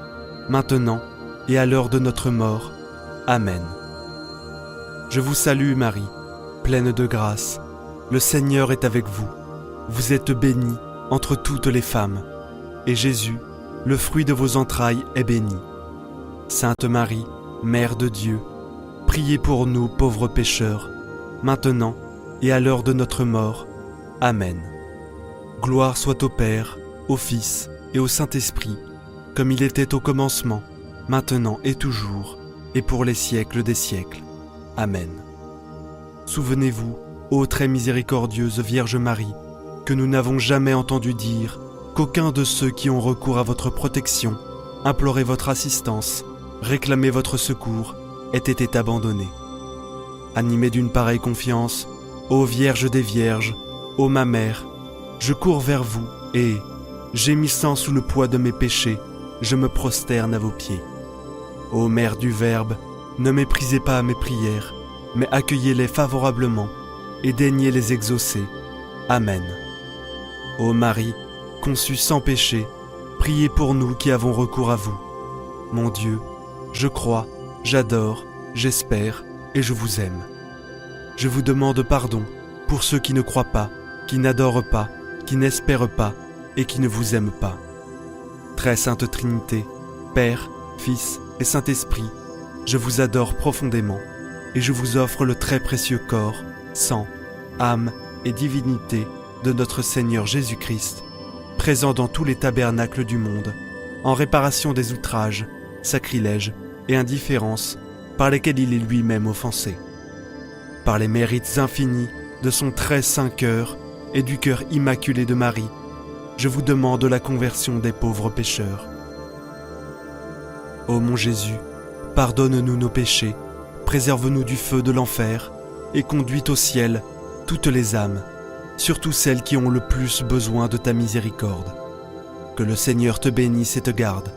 maintenant et à l'heure de notre mort. Amen. Je vous salue Marie, pleine de grâce. Le Seigneur est avec vous. Vous êtes bénie entre toutes les femmes, et Jésus, le fruit de vos entrailles, est béni. Sainte Marie, Mère de Dieu, priez pour nous pauvres pécheurs, maintenant et à l'heure de notre mort. Amen. Gloire soit au Père, au Fils et au Saint-Esprit, comme il était au commencement, maintenant et toujours, et pour les siècles des siècles. Amen. Souvenez-vous, ô très miséricordieuse Vierge Marie, que nous n'avons jamais entendu dire qu'aucun de ceux qui ont recours à votre protection, imploré votre assistance, réclamé votre secours, ait été abandonné. Animé d'une pareille confiance, ô Vierge des Vierges, ô ma Mère, je cours vers vous et, gémissant sous le poids de mes péchés, je me prosterne à vos pieds. Ô Mère du Verbe, ne méprisez pas mes prières, mais accueillez-les favorablement et daignez les exaucer. Amen. Ô Marie, conçue sans péché, priez pour nous qui avons recours à vous. Mon Dieu, je crois, j'adore, j'espère et je vous aime. Je vous demande pardon pour ceux qui ne croient pas, qui n'adorent pas, qui n'espèrent pas et qui ne vous aiment pas. Très Sainte Trinité, Père, Fils et Saint-Esprit, je vous adore profondément et je vous offre le très précieux corps, sang, âme et divinité de notre Seigneur Jésus-Christ, présent dans tous les tabernacles du monde, en réparation des outrages, sacrilèges et indifférences par lesquels il est lui-même offensé. Par les mérites infinis de son très saint cœur et du cœur immaculé de Marie, je vous demande la conversion des pauvres pécheurs. Ô mon Jésus, pardonne-nous nos péchés, préserve-nous du feu de l'enfer et conduis au ciel toutes les âmes, surtout celles qui ont le plus besoin de ta miséricorde. Que le Seigneur te bénisse et te garde.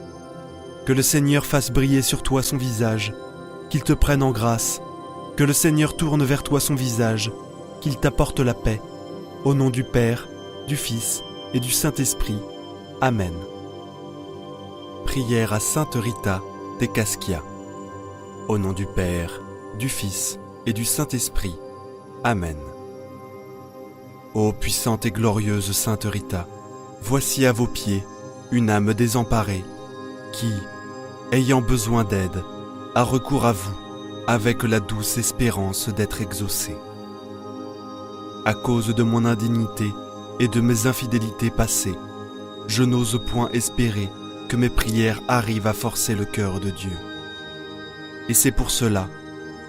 Que le Seigneur fasse briller sur toi son visage, qu'il te prenne en grâce. Que le Seigneur tourne vers toi son visage, qu'il t'apporte la paix. Au nom du Père, du Fils et du Saint-Esprit. Amen. Prière à Sainte Rita de Cascia. Au nom du Père, du Fils et du Saint-Esprit. Amen. Ô puissante et glorieuse Sainte Rita, voici à vos pieds une âme désemparée qui, ayant besoin d'aide, a recours à vous avec la douce espérance d'être exaucée. À cause de mon indignité et de mes infidélités passées, je n'ose point espérer que mes prières arrivent à forcer le cœur de Dieu. Et c'est pour cela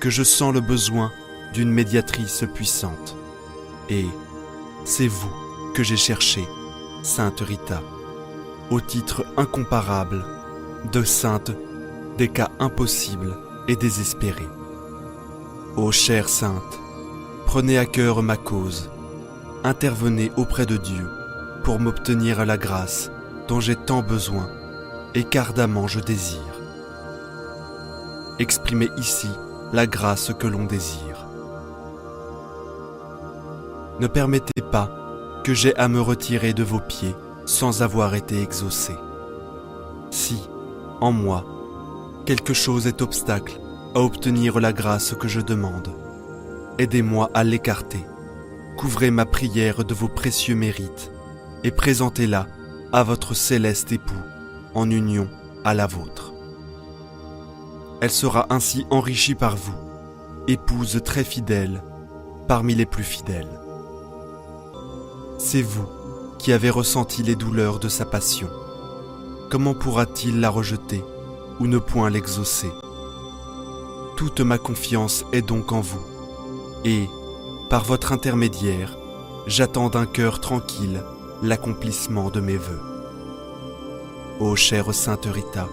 que je sens le besoin d'une médiatrice puissante. Et c'est vous que j'ai cherché, Sainte Rita, au titre incomparable de sainte des cas impossibles et désespérés. Ô chère sainte, prenez à cœur ma cause, intervenez auprès de Dieu pour m'obtenir la grâce dont j'ai tant besoin et qu'ardemment je désire. Exprimez ici la grâce que l'on désire. Ne permettez pas que j'aie à me retirer de vos pieds sans avoir été exaucé. Si, en moi, quelque chose est obstacle à obtenir la grâce que je demande, aidez-moi à l'écarter. Couvrez ma prière de vos précieux mérites et présentez-la à votre céleste époux en union à la vôtre. Elle sera ainsi enrichie par vous, épouse très fidèle parmi les plus fidèles. C'est vous qui avez ressenti les douleurs de sa passion. Comment pourra-t-il la rejeter ou ne point l'exaucer? Toute ma confiance est donc en vous, et, par votre intermédiaire, j'attends d'un cœur tranquille l'accomplissement de mes vœux. Ô chère Sainte Rita,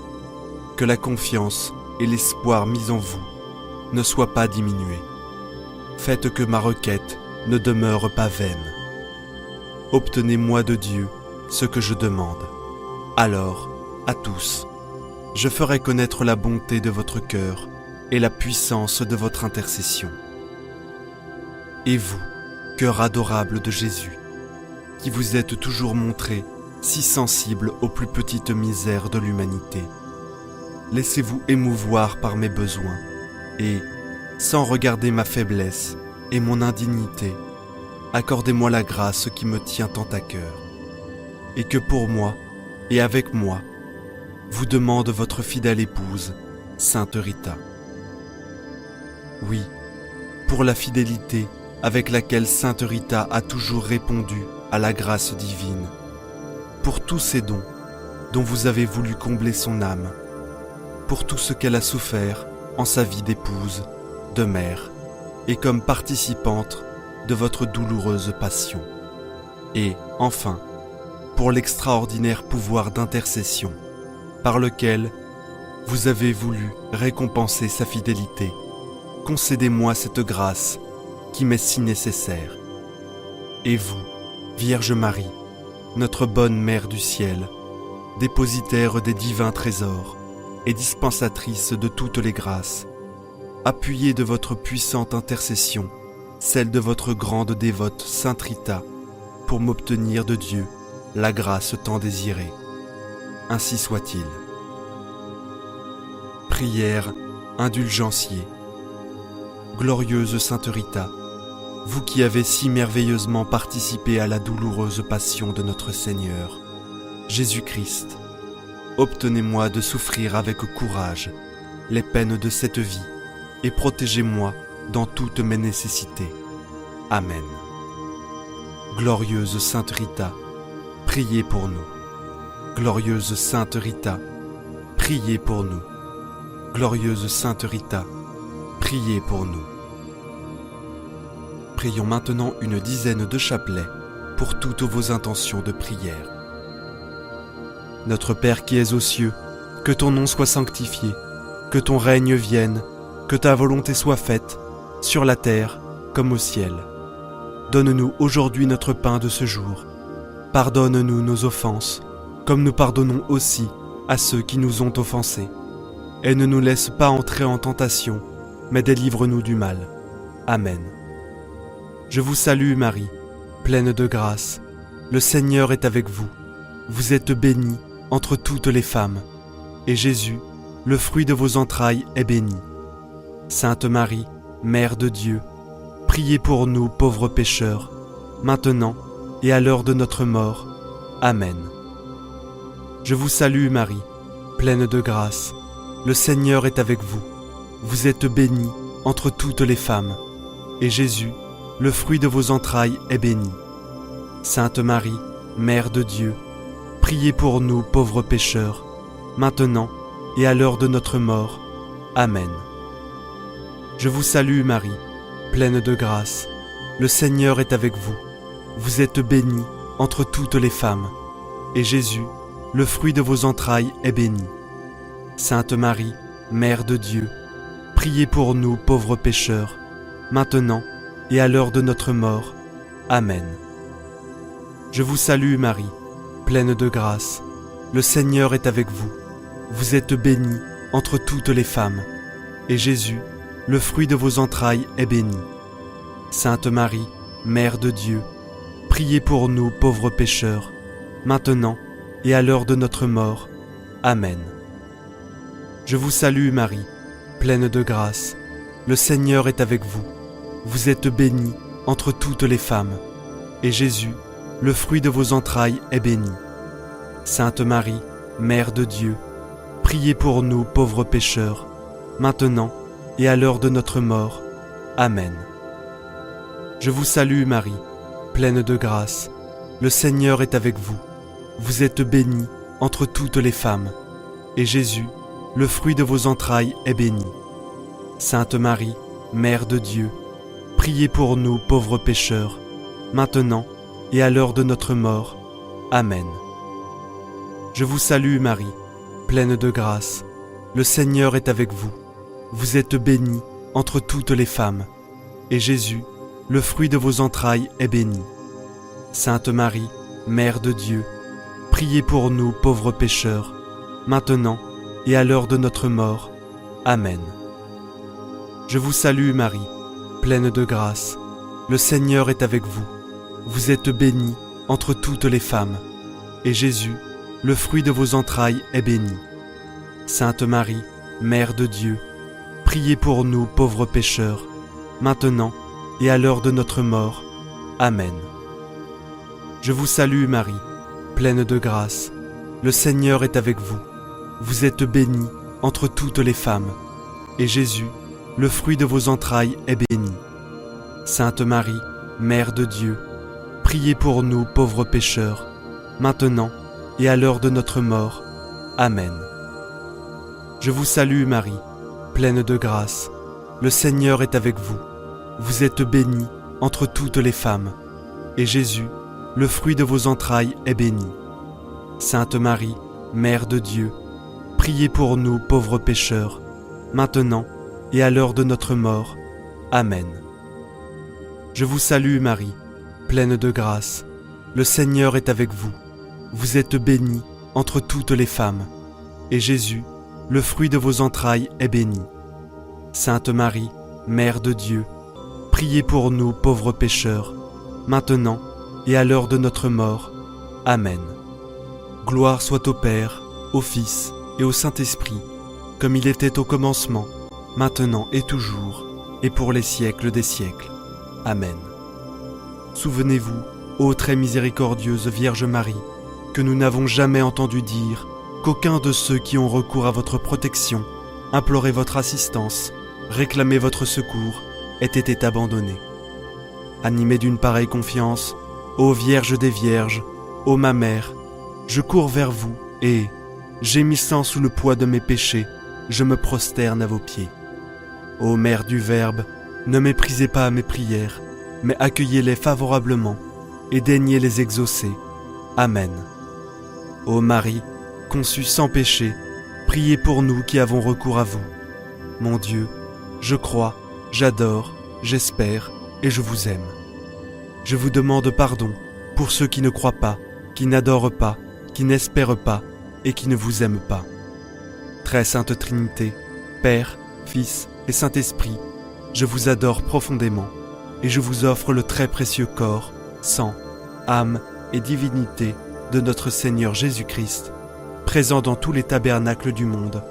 que la confiance et l'espoir mis en vous ne soient pas diminués. Faites que ma requête ne demeure pas vaine. Obtenez-moi de Dieu ce que je demande. Alors, à tous, je ferai connaître la bonté de votre cœur et la puissance de votre intercession. Et vous, cœur adorable de Jésus, qui vous êtes toujours montré si sensible aux plus petites misères de l'humanité, laissez-vous émouvoir par mes besoins et, sans regarder ma faiblesse et mon indignité, accordez-moi la grâce qui me tient tant à cœur, et que pour moi et avec moi, vous demande votre fidèle épouse, Sainte Rita. Oui, pour la fidélité avec laquelle Sainte Rita a toujours répondu à la grâce divine, pour tous ces dons dont vous avez voulu combler son âme, pour tout ce qu'elle a souffert en sa vie d'épouse, de mère, et comme participante de votre douloureuse passion. Et, enfin, pour l'extraordinaire pouvoir d'intercession par lequel vous avez voulu récompenser sa fidélité, concédez-moi cette grâce qui m'est si nécessaire. Et vous, Vierge Marie, notre bonne Mère du ciel, dépositaire des divins trésors et dispensatrice de toutes les grâces, appuyez de votre puissante intercession celle de votre grande dévote Sainte Rita, pour m'obtenir de Dieu la grâce tant désirée. Ainsi soit-il. Prière indulgencier. Glorieuse Sainte Rita, vous qui avez si merveilleusement participé à la douloureuse passion de notre Seigneur, Jésus-Christ, obtenez-moi de souffrir avec courage les peines de cette vie et protégez-moi dans toutes mes nécessités. Amen. Glorieuse Sainte Rita, priez pour nous. Glorieuse Sainte Rita, priez pour nous. Glorieuse Sainte Rita, priez pour nous. Prions maintenant une dizaine de chapelets pour toutes vos intentions de prière. Notre Père qui es aux cieux, que ton nom soit sanctifié, que ton règne vienne, que ta volonté soit faite, sur la terre comme au ciel. Donne-nous aujourd'hui notre pain de ce jour. Pardonne-nous nos offenses, comme nous pardonnons aussi à ceux qui nous ont offensés. Et ne nous laisse pas entrer en tentation, mais délivre-nous du mal. Amen. Je vous salue Marie, pleine de grâce. Le Seigneur est avec vous. Vous êtes bénie entre toutes les femmes. Et Jésus, le fruit de vos entrailles, est béni. Sainte Marie, Mère de Dieu, priez pour nous pauvres pécheurs, maintenant et à l'heure de notre mort. Amen. Je vous salue Marie, pleine de grâce. Le Seigneur est avec vous. Vous êtes bénie entre toutes les femmes. Et Jésus, le fruit de vos entrailles, est béni. Sainte Marie, Mère de Dieu, priez pour nous pauvres pécheurs, maintenant et à l'heure de notre mort. Amen. Je vous salue Marie, pleine de grâce. Le Seigneur est avec vous. Vous êtes bénie entre toutes les femmes, et Jésus, le fruit de vos entrailles, est béni. Sainte Marie, Mère de Dieu, priez pour nous pauvres pécheurs, maintenant et à l'heure de notre mort. Amen. Je vous salue Marie, pleine de grâce. Le Seigneur est avec vous. Vous êtes bénie entre toutes les femmes, et Jésus, le fruit de vos entrailles, est béni. Sainte Marie, Mère de Dieu, priez pour nous pauvres pécheurs, maintenant et à l'heure de notre mort. Amen. Je vous salue Marie, pleine de grâce. Le Seigneur est avec vous. Vous êtes bénie entre toutes les femmes, et Jésus, le fruit de vos entrailles, est béni. Sainte Marie, Mère de Dieu, priez pour nous pauvres pécheurs, maintenant et à l'heure de notre mort. Amen. Je vous salue Marie, pleine de grâce. Le Seigneur est avec vous. Vous êtes bénie entre toutes les femmes, et Jésus, le fruit de vos entrailles, est béni. Sainte Marie, Mère de Dieu, priez pour nous pauvres pécheurs, maintenant et à l'heure de notre mort. Amen. Je vous salue Marie, pleine de grâce. Le Seigneur est avec vous. Vous êtes bénie entre toutes les femmes, et Jésus, le fruit de vos entrailles, est béni. Sainte Marie, Mère de Dieu, priez pour nous pauvres pécheurs, maintenant et à l'heure de notre mort. Amen. Je vous salue Marie, pleine de grâce. Le Seigneur est avec vous. Vous êtes bénie entre toutes les femmes, et Jésus, le fruit de vos entrailles, est béni. Sainte Marie, Mère de Dieu, priez pour nous pauvres pécheurs, maintenant et à l'heure de notre mort. Amen. Je vous salue Marie, pleine de grâce. Le Seigneur est avec vous. Vous êtes bénie entre toutes les femmes, et Jésus, le fruit de vos entrailles, est béni. Sainte Marie, Mère de Dieu, priez pour nous pauvres pécheurs, maintenant et à l'heure de notre mort. Amen. Je vous salue Marie, pleine de grâce. Le Seigneur est avec vous. Vous êtes bénie entre toutes les femmes, et Jésus, le fruit de vos entrailles, est béni. Sainte Marie, Mère de Dieu, priez pour nous pauvres pécheurs, maintenant et à l'heure de notre mort. Amen. Je vous salue Marie, pleine de grâce. Le Seigneur est avec vous. Vous êtes bénie entre toutes les femmes, et Jésus, le fruit de vos entrailles, est béni. Sainte Marie, Mère de Dieu, priez pour nous pauvres pécheurs, maintenant et à l'heure de notre mort. Amen. Gloire soit au Père, au Fils et au Saint-Esprit, comme il était au commencement, maintenant et toujours, et pour les siècles des siècles. Amen. Souvenez-vous, ô très miséricordieuse Vierge Marie, que nous n'avons jamais entendu dire qu'aucun de ceux qui ont recours à votre protection, imploré votre assistance, réclamé votre secours, ait été abandonné. Animé d'une pareille confiance, ô Vierge des Vierges, ô ma mère, je cours vers vous et, gémissant sous le poids de mes péchés, je me prosterne à vos pieds. Ô Mère du Verbe, ne méprisez pas mes prières, mais accueillez-les favorablement et daignez les exaucer. Amen. Ô Marie, conçue sans péché, priez pour nous qui avons recours à vous. Mon Dieu, je crois, j'adore, j'espère et je vous aime. Je vous demande pardon pour ceux qui ne croient pas, qui n'adorent pas, qui n'espèrent pas et qui ne vous aiment pas. Très sainte Trinité, Père, Fils et Saint-Esprit, je vous adore profondément et je vous offre le très précieux corps, sang, âme et divinité de notre Seigneur Jésus-Christ, présent dans tous les tabernacles du monde,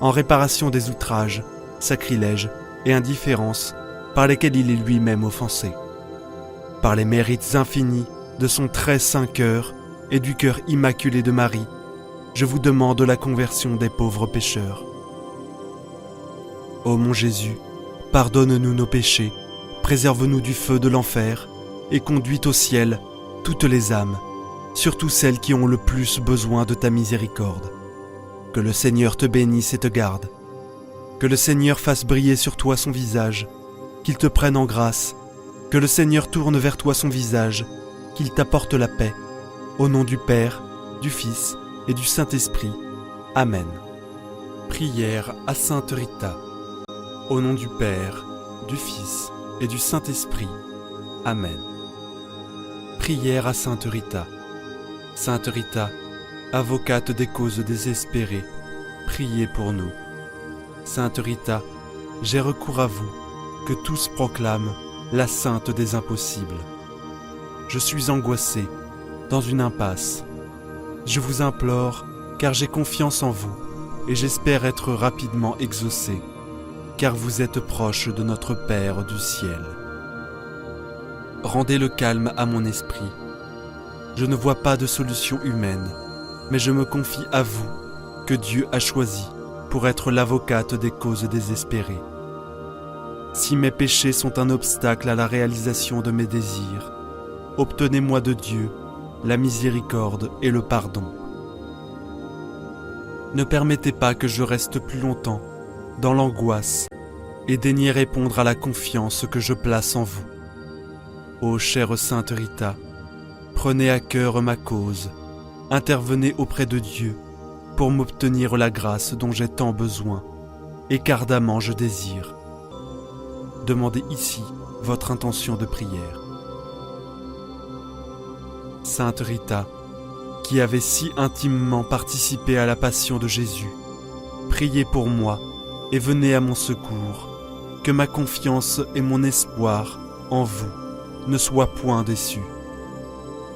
en réparation des outrages, sacrilèges et indifférences par lesquels il est lui-même offensé. Par les mérites infinis de son très saint cœur et du cœur immaculé de Marie, je vous demande la conversion des pauvres pécheurs. Ô mon Jésus, pardonne-nous nos péchés, préserve-nous du feu de l'enfer et conduis au ciel toutes les âmes, surtout celles qui ont le plus besoin de ta miséricorde. Que le Seigneur te bénisse et te garde. Que le Seigneur fasse briller sur toi son visage, qu'il te prenne en grâce. Que le Seigneur tourne vers toi son visage, qu'il t'apporte la paix. Au nom du Père, du Fils et du Saint-Esprit. Amen. Prière à Sainte Rita. Au nom du Père, du Fils et du Saint-Esprit. Amen. Prière à Sainte Rita. Sainte Rita, avocate des causes désespérées, priez pour nous. Sainte Rita, j'ai recours à vous, que tous proclament la sainte des impossibles. Je suis angoissé, dans une impasse. Je vous implore, car j'ai confiance en vous, et j'espère être rapidement exaucé, car vous êtes proche de notre Père du ciel. Rendez le calme à mon esprit. Je ne vois pas de solution humaine, mais je me confie à vous, que Dieu a choisi pour être l'avocate des causes désespérées. Si mes péchés sont un obstacle à la réalisation de mes désirs, obtenez-moi de Dieu la miséricorde et le pardon. Ne permettez pas que je reste plus longtemps dans l'angoisse et daignez répondre à la confiance que je place en vous. Ô chère Sainte Rita, prenez à cœur ma cause, intervenez auprès de Dieu pour m'obtenir la grâce dont j'ai tant besoin et qu'ardemment je désire. Demandez ici votre intention de prière. Sainte Rita, qui avait si intimement participé à la passion de Jésus, priez pour moi et venez à mon secours, que ma confiance et mon espoir en vous ne soient point déçus.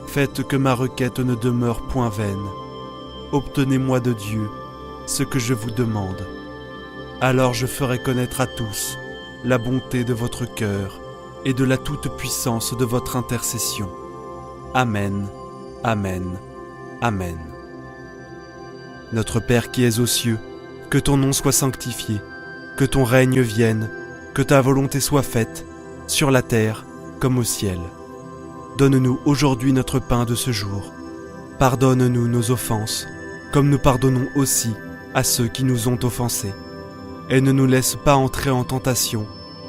Faites que ma requête ne demeure point vaine. Obtenez-moi de Dieu ce que je vous demande. Alors je ferai connaître à tous la bonté de votre cœur et de la toute-puissance de votre intercession. Amen, Amen, Amen. Notre Père qui es aux cieux, que ton nom soit sanctifié, que ton règne vienne, que ta volonté soit faite, sur la terre comme au ciel. Donne-nous aujourd'hui notre pain de ce jour. Pardonne-nous nos offenses, comme nous pardonnons aussi à ceux qui nous ont offensés. Et ne nous laisse pas entrer en tentation,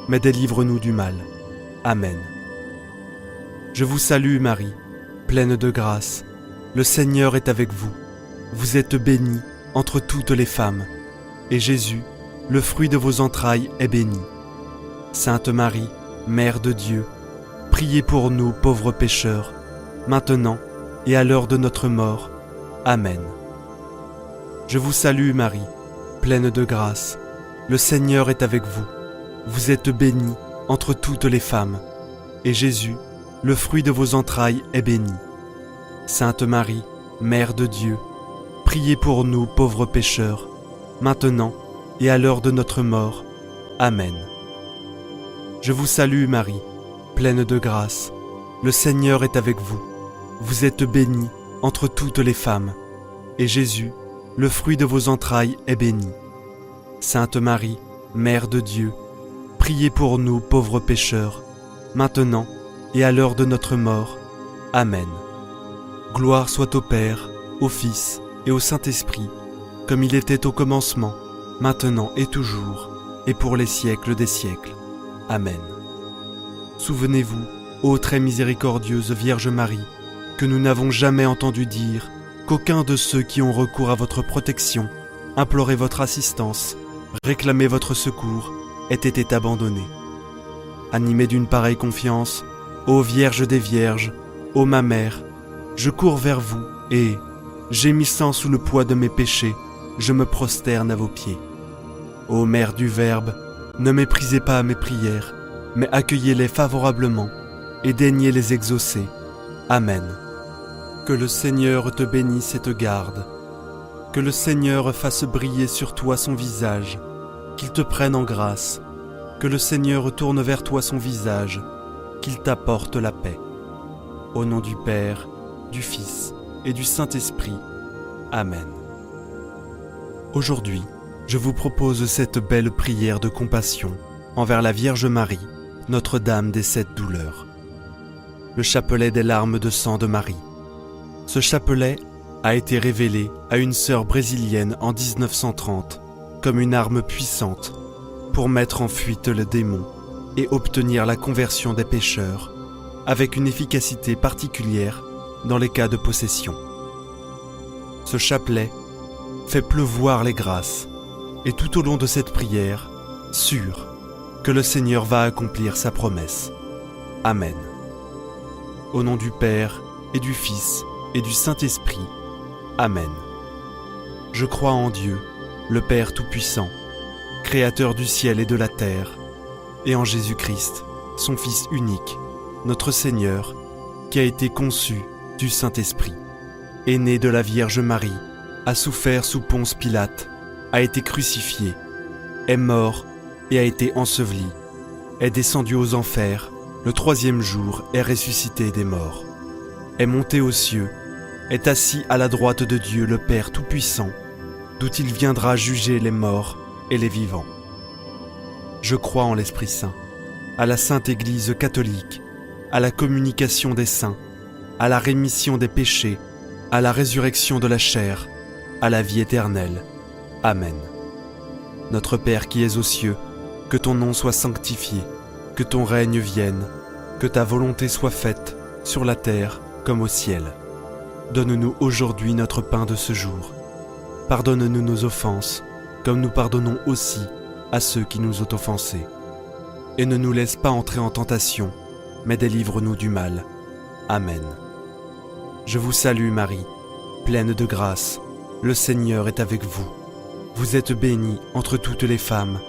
mais délivre-nous du mal. Amen. Je vous salue Marie, pleine de grâce. Le Seigneur est avec vous. Vous êtes bénie entre toutes les femmes, et Jésus, le fruit de vos entrailles, est béni. Sainte Marie, Mère de Dieu, priez pour nous pauvres pécheurs, maintenant et à l'heure de notre mort. Amen. Je vous salue Marie, pleine de grâce. Le Seigneur est avec vous. Vous êtes bénie entre toutes les femmes, et Jésus, le fruit de vos entrailles, est béni. Sainte Marie, Mère de Dieu, priez pour nous pauvres pécheurs, maintenant et à l'heure de notre mort. Amen. Je vous salue Marie, pleine de grâce. Le Seigneur est avec vous. Vous êtes bénie entre toutes les femmes, et Jésus, le fruit de vos entrailles, est béni. Sainte Marie, Mère de Dieu, priez pour nous pauvres pécheurs, maintenant et à l'heure de notre mort. Amen. Gloire soit au Père, au Fils et au Saint-Esprit, comme il était au commencement, maintenant et toujours, et pour les siècles des siècles. Amen. Souvenez-vous, ô très miséricordieuse Vierge Marie, que nous n'avons jamais entendu dire qu'aucun de ceux qui ont recours à votre protection, imploré votre assistance, réclamé votre secours, ait été abandonné. Animé d'une pareille confiance, ô Vierge des Vierges, ô ma Mère, je cours vers vous et, gémissant sous le poids de mes péchés, je me prosterne à vos pieds. Ô Mère du Verbe, ne méprisez pas mes prières, mais accueillez-les favorablement et daignez les exaucer. Amen. Que le Seigneur te bénisse et te garde. Que le Seigneur fasse briller sur toi son visage, qu'il te prenne en grâce. Que le Seigneur tourne vers toi son visage, qu'il t'apporte la paix. Au nom du Père, du Fils et du Saint-Esprit. Amen. Aujourd'hui, je vous propose cette belle prière de compassion envers la Vierge Marie, Notre-Dame des 7 douleurs. le chapelet des larmes de sang de Marie. Ce chapelet a été révélé à une sœur brésilienne en 1930 comme une arme puissante pour mettre en fuite le démon et obtenir la conversion des pécheurs, avec une efficacité particulière dans les cas de possession. Ce chapelet fait pleuvoir les grâces, et tout au long de cette prière, sûr que le Seigneur va accomplir sa promesse. Amen. Au nom du Père, et du Fils, et du Saint-Esprit. Amen. Je crois en Dieu, le Père Tout-Puissant, Créateur du ciel et de la terre, et en Jésus-Christ, son Fils unique, notre Seigneur, qui a été conçu du Saint-Esprit, est né de la Vierge Marie, a souffert sous Ponce Pilate, a été crucifié, est mort et a été enseveli, est descendu aux enfers, le 3e jour est ressuscité des morts, est monté aux cieux, est assis à la droite de Dieu le Père Tout-Puissant, d'où il viendra juger les morts et les vivants. Je crois en l'Esprit Saint, à la Sainte Église catholique, à la communication des saints, à la rémission des péchés, à la résurrection de la chair, à la vie éternelle. Amen. Notre Père qui es aux cieux, que ton nom soit sanctifié, que ton règne vienne, que ta volonté soit faite, sur la terre comme au ciel. Donne-nous aujourd'hui notre pain de ce jour. Pardonne-nous nos offenses, comme nous pardonnons aussi à ceux qui nous ont offensés. Et ne nous laisse pas entrer en tentation, mais délivre-nous du mal. Amen. Je vous salue Marie, pleine de grâce, le Seigneur est avec vous. Vous êtes bénie entre toutes les femmes,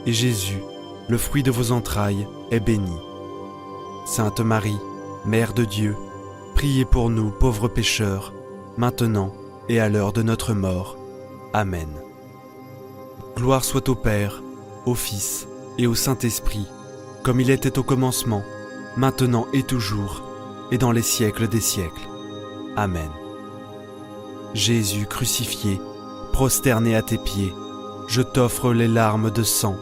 et Jésus, le fruit de vos entrailles, est béni. Sainte Marie, Mère de Dieu, priez pour nous pauvres pécheurs, maintenant et à l'heure de notre mort. Amen. Gloire soit au Père, au Fils et au Saint-Esprit, comme il était au commencement, maintenant et toujours, et dans les siècles des siècles. Amen. Jésus crucifié, prosterné à tes pieds, je t'offre les larmes de sang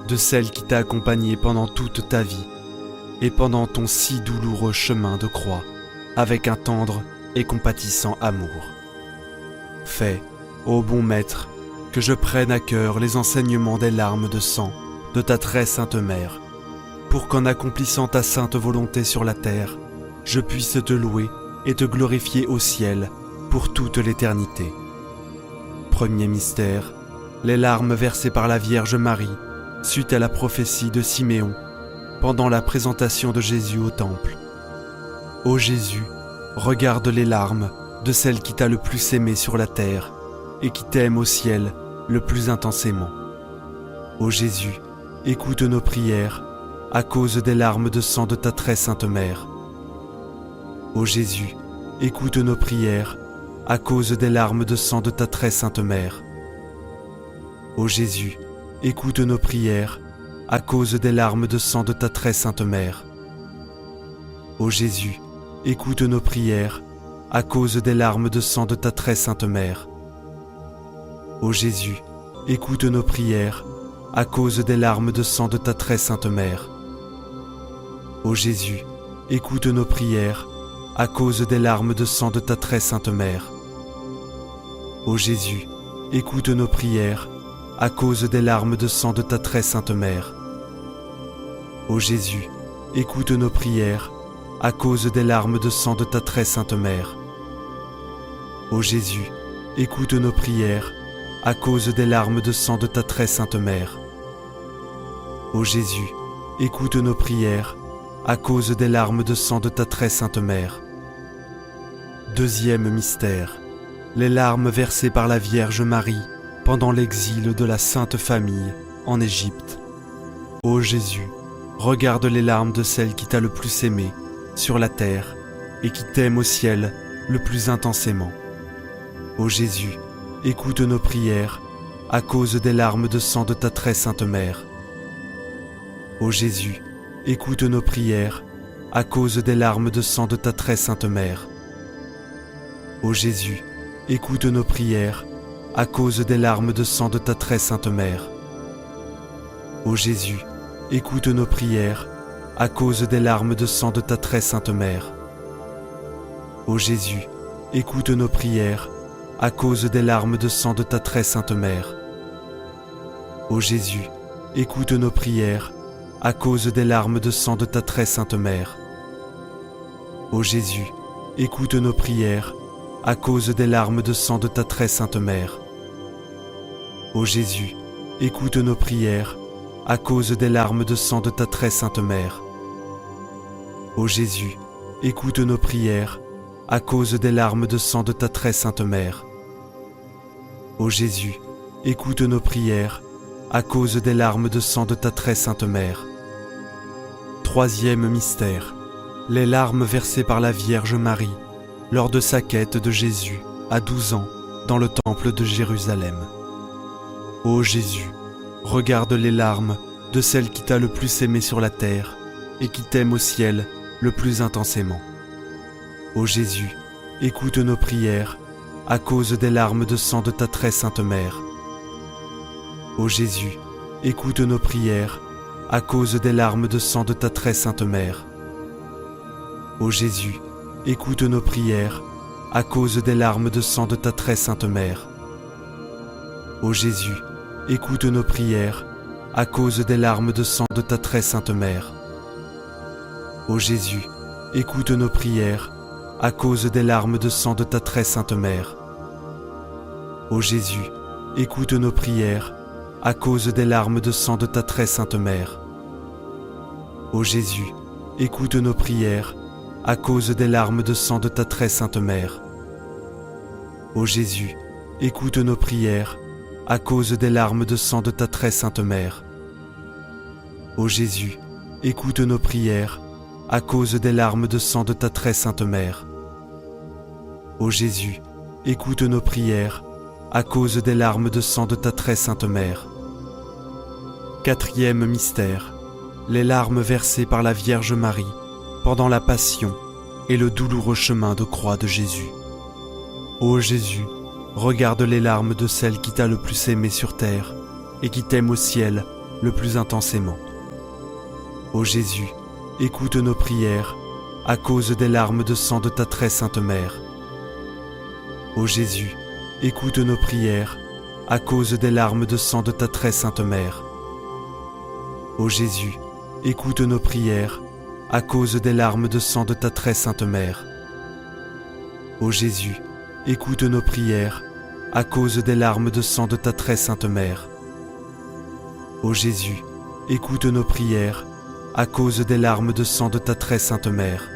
de celle qui t'a accompagné pendant toute ta vie et pendant ton si douloureux chemin de croix, avec un tendre et compatissant amour. Fais, ô bon Maître, que je prenne à cœur les enseignements des larmes de sang de ta très sainte Mère, pour qu'en accomplissant ta sainte volonté sur la terre, je puisse te louer et te glorifier au ciel pour toute l'éternité. Premier mystère, les larmes versées par la Vierge Marie suite à la prophétie de Siméon pendant la présentation de Jésus au temple. Ô Jésus, regarde les larmes de celle qui t'a le plus aimé sur la terre et qui t'aime au ciel le plus intensément. Ô Jésus, écoute nos prières à cause des larmes de sang de ta très sainte Mère. Ô Jésus, écoute nos prières à cause des larmes de sang de ta très sainte Mère. Ô Jésus, écoute nos prières à cause des larmes de sang de ta très sainte Mère. Ô Jésus, écoute nos prières à cause des larmes de sang de ta très sainte Mère. Ô Jésus, écoute nos prières à cause des larmes de sang de ta très sainte Mère. Ô Jésus, écoute nos prières à cause des larmes de sang de ta très sainte Mère. Ô Jésus, écoute nos prières à cause des larmes de sang de ta très sainte Mère. Ô Jésus, écoute nos prières à cause des larmes de sang de ta très sainte Mère. Ô Jésus, écoute nos prières à cause des larmes de sang de ta très sainte Mère. Ô Jésus, écoute nos prières à cause des larmes de sang de ta très sainte Mère. Deuxième mystère, les larmes versées par la Vierge Marie pendant l'exil de la Sainte Famille en Égypte. Ô Jésus, regarde les larmes de celle qui t'a le plus aimé sur la terre et qui t'aime au ciel le plus intensément. Ô Jésus, écoute nos prières à cause des larmes de sang de ta très sainte Mère. Ô Jésus, écoute nos prières à cause des larmes de sang de ta très sainte Mère. Ô Jésus, écoute nos prières à cause des larmes de sang de ta très sainte Mère. Ô Jésus, écoute nos prières à cause des larmes de sang de ta très sainte Mère. Ô Jésus, écoute nos prières, à cause des larmes de sang de ta très sainte mère. Ô Jésus, écoute nos prières, à cause des larmes de sang de ta très sainte mère. Ô Jésus, écoute nos prières, à cause des larmes de sang de ta très sainte mère. Ô Jésus, écoute nos prières, à cause des larmes de sang de ta très sainte mère. Ô Jésus, écoute nos prières, à cause des larmes de sang de ta très sainte mère. Ô Jésus, écoute nos prières, à cause des larmes de sang de ta très sainte mère. Troisième mystère, les larmes versées par la Vierge Marie lors de sa quête de Jésus à 12 ans dans le temple de Jérusalem. Ô Jésus, regarde les larmes de celle qui t'a le plus aimé sur la terre et qui t'aime au ciel le plus intensément. Ô Jésus, écoute nos prières à cause des larmes de sang de ta très sainte mère. Ô Jésus, écoute nos prières à cause des larmes de sang de ta très sainte mère. Ô Jésus, écoute nos prières à cause des larmes de sang de ta très sainte mère. Ô Jésus, écoute nos prières à cause des larmes de sang de ta très sainte mère. Ô Jésus, écoute nos prières à cause des larmes de sang de ta très sainte mère. Ô Jésus, écoute nos prières à cause des larmes de sang de ta très sainte mère. Ô Jésus, écoute nos prières à cause des larmes de sang de ta très sainte mère. Ô Jésus, écoute nos prières à cause des larmes de sang de ta très sainte mère. Ô Jésus, écoute nos prières à cause des larmes de sang de ta très sainte mère. Ô Jésus, écoute nos prières à cause des larmes de sang de ta très sainte mère. Quatrième mystère, les larmes versées par la Vierge Marie pendant la Passion et le douloureux chemin de croix de Jésus. Ô Jésus, regarde les larmes de celle qui t'a le plus aimé sur terre et qui t'aime au ciel le plus intensément. Ô Jésus, écoute nos prières à cause des larmes de sang de ta très sainte mère. Ô Jésus, écoute nos prières à cause des larmes de sang de ta très sainte mère. Ô Jésus, écoute nos prières à cause des larmes de sang de ta très sainte mère. Ô Jésus, écoute nos prières à cause des larmes de sang de ta très sainte mère. Ô Jésus, écoute nos prières à cause des larmes de sang de ta très sainte mère.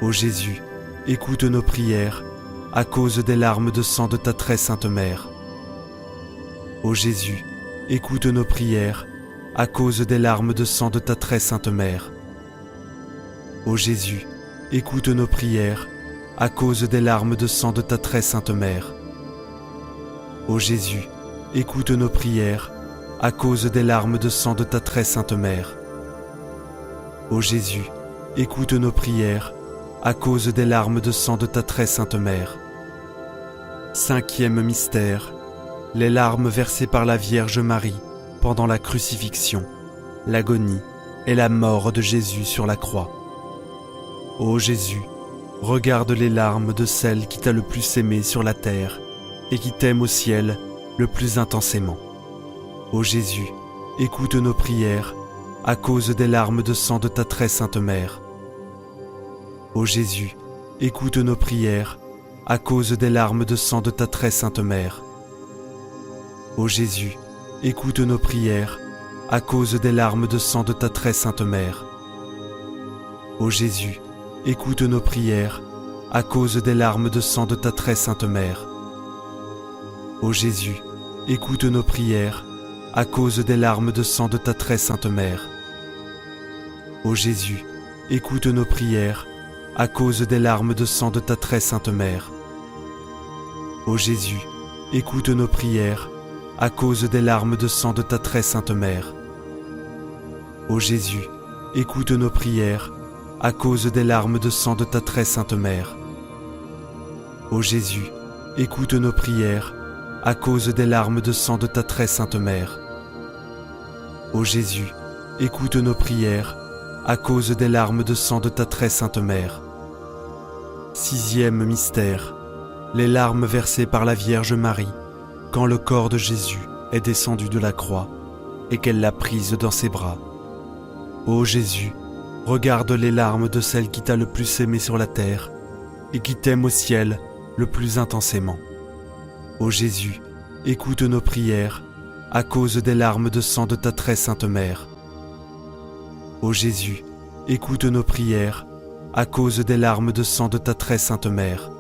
Ô Jésus, écoute nos prières à cause des larmes de sang de ta très sainte mère. Ô Jésus, écoute nos prières à cause des larmes de sang de ta très sainte mère. Ô Jésus, écoute nos prières à cause des larmes de sang de ta très sainte mère. Ô Jésus, écoute nos prières à cause des larmes de sang de ta très sainte mère. Ô Jésus, écoute nos prières à cause des larmes de sang de ta très sainte mère. Cinquième mystère, les larmes versées par la Vierge Marie pendant la crucifixion, l'agonie et la mort de Jésus sur la croix. Ô Jésus, regarde les larmes de celle qui t'a le plus aimé sur la terre et qui t'aime au ciel le plus intensément. Ô Jésus, écoute nos prières à cause des larmes de sang de ta très sainte mère. Ô Jésus, écoute nos prières à cause des larmes de sang de ta très sainte mère. Ô Jésus, écoute nos prières à cause des larmes de sang de ta très sainte mère. Ô Jésus, écoute nos prières à cause des larmes de sang de ta très sainte mère. Ô Jésus, écoute nos prières à cause des larmes de sang de ta très sainte mère. Ô Jésus, écoute nos prières à cause des larmes de sang de ta très sainte mère. Ô Jésus, écoute nos prières à cause des larmes de sang de ta très sainte mère. Ô Jésus, écoute nos prières à cause des larmes de sang de ta très sainte mère. Ô Jésus, écoute nos prières à cause des larmes de sang de ta très sainte mère. Ô Jésus, écoute nos prières à cause des larmes de sang de ta très sainte mère. Sixième mystère. Les larmes versées par la Vierge Marie quand le corps de Jésus est descendu de la croix et qu'elle l'a prise dans ses bras. Ô Jésus, regarde les larmes de celle qui t'a le plus aimé sur la terre et qui t'aime au ciel le plus intensément. Ô Jésus, écoute nos prières à cause des larmes de sang de ta très sainte mère. Ô Jésus, écoute nos prières à cause des larmes de sang de ta très sainte mère.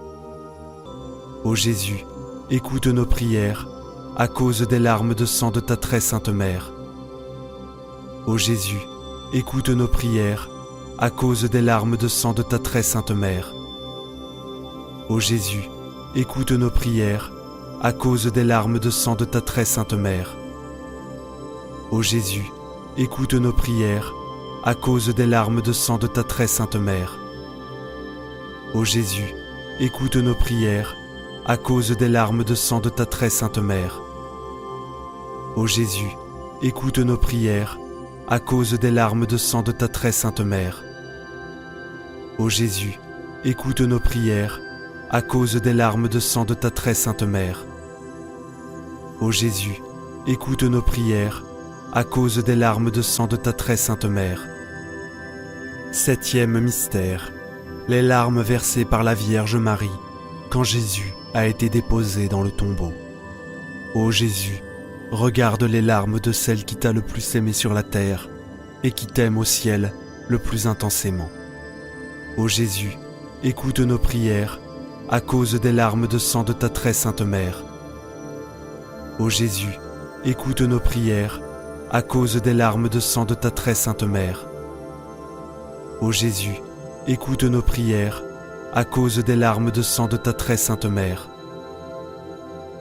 Ô Jésus, écoute nos prières à cause des larmes de sang de ta très sainte mère. Ô Jésus, écoute nos prières à cause des larmes de sang de ta très sainte mère. Ô Jésus, écoute nos prières à cause des larmes de sang de ta très sainte mère. Ô Jésus, écoute nos prières à cause des larmes de sang de ta très sainte mère. Ô Jésus, écoute nos prières à cause des larmes de sang de ta très sainte mère. Ô Jésus, écoute nos prières à cause des larmes de sang de ta très sainte mère. Ô Jésus, écoute nos prières à cause des larmes de sang de ta très sainte mère. Ô Jésus, écoute nos prières à cause des larmes de sang de ta très sainte mère. Septième mystère. Les larmes versées par la Vierge Marie quand Jésus a été déposé dans le tombeau. Ô Jésus, regarde les larmes de celle qui t'a le plus aimé sur la terre et qui t'aime au ciel le plus intensément. Ô Jésus, écoute nos prières à cause des larmes de sang de ta très sainte mère. Ô Jésus, écoute nos prières à cause des larmes de sang de ta très sainte mère. Ô Jésus, écoute nos prières à cause des larmes de sang de ta très sainte mère.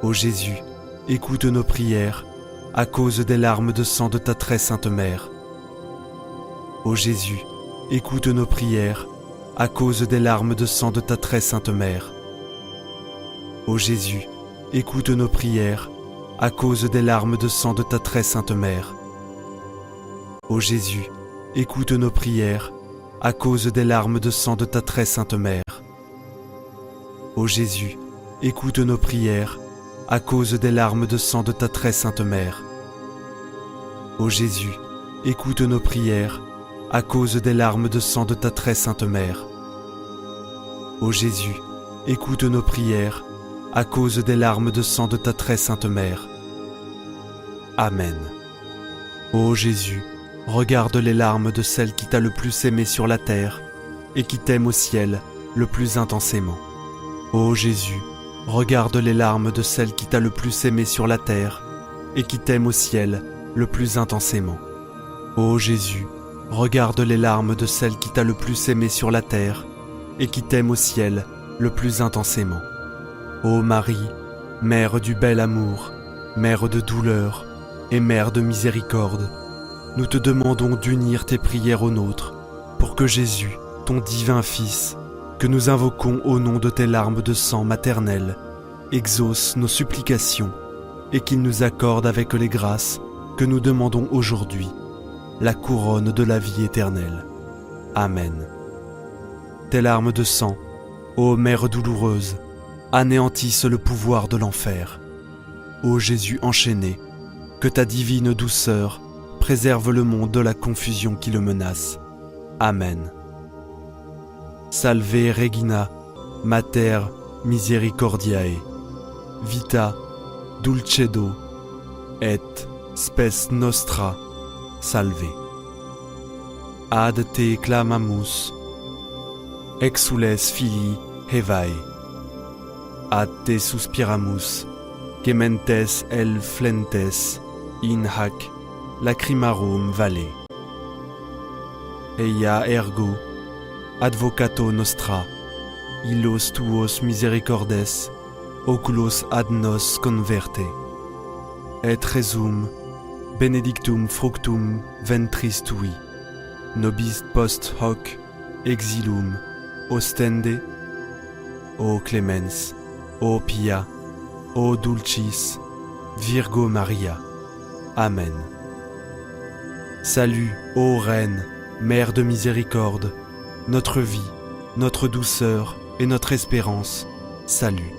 Ô Jésus, écoute nos prières à cause des larmes de sang de ta très sainte mère. Ô Jésus, écoute nos prières à cause des larmes de sang de ta très sainte mère. Ô Jésus, écoute nos prières à cause des larmes de sang de ta très sainte mère. Ô Jésus, écoute nos prières à cause des larmes de sang de ta très sainte mère. Ô Jésus, écoute nos prières à cause des larmes de sang de ta très sainte mère. Ô Jésus, écoute nos prières à cause des larmes de sang de ta très sainte mère. Ô Jésus, écoute nos prières à cause des larmes de sang de ta très sainte mère. Amen. Ô Jésus, regarde les larmes de celle qui t'a le plus aimé sur la terre et qui t'aime au ciel le plus intensément. Ô Jésus, regarde les larmes de celle qui t'a le plus aimé sur la terre et qui t'aime au ciel le plus intensément. Ô Jésus, regarde les larmes de celle qui t'a le plus aimé sur la terre et qui t'aime au ciel le plus intensément. Ô Marie, Mère du bel amour, Mère de douleur et Mère de miséricorde, nous te demandons d'unir tes prières aux nôtres pour que Jésus, ton divin Fils, que nous invoquons au nom de tes larmes de sang maternelles, exauce nos supplications et qu'il nous accorde avec les grâces que nous demandons aujourd'hui la couronne de la vie éternelle. Amen. Tes larmes de sang, ô Mère douloureuse, anéantissent le pouvoir de l'enfer. Ô Jésus enchaîné, que ta divine douceur préserve le monde de la confusion qui le menace. Amen. Salve Regina, Mater Misericordiae, Vita, Dulcedo, et Spes Nostra, Salve. Ad te clamamus, exules filii Hevae. Ad te suspiramus, gementes el flentes, in hac lacrimarum vale. Eia ergo, advocato nostra, illos tuos misericordes, oculos ad nos converte. Et resum, benedictum fructum ventris tui, nobis post hoc exilum ostende. O clemens, O pia, O dulcis, Virgo Maria. Amen. Salut, ô Reine, Mère de miséricorde, notre vie, notre douceur et notre espérance, salut.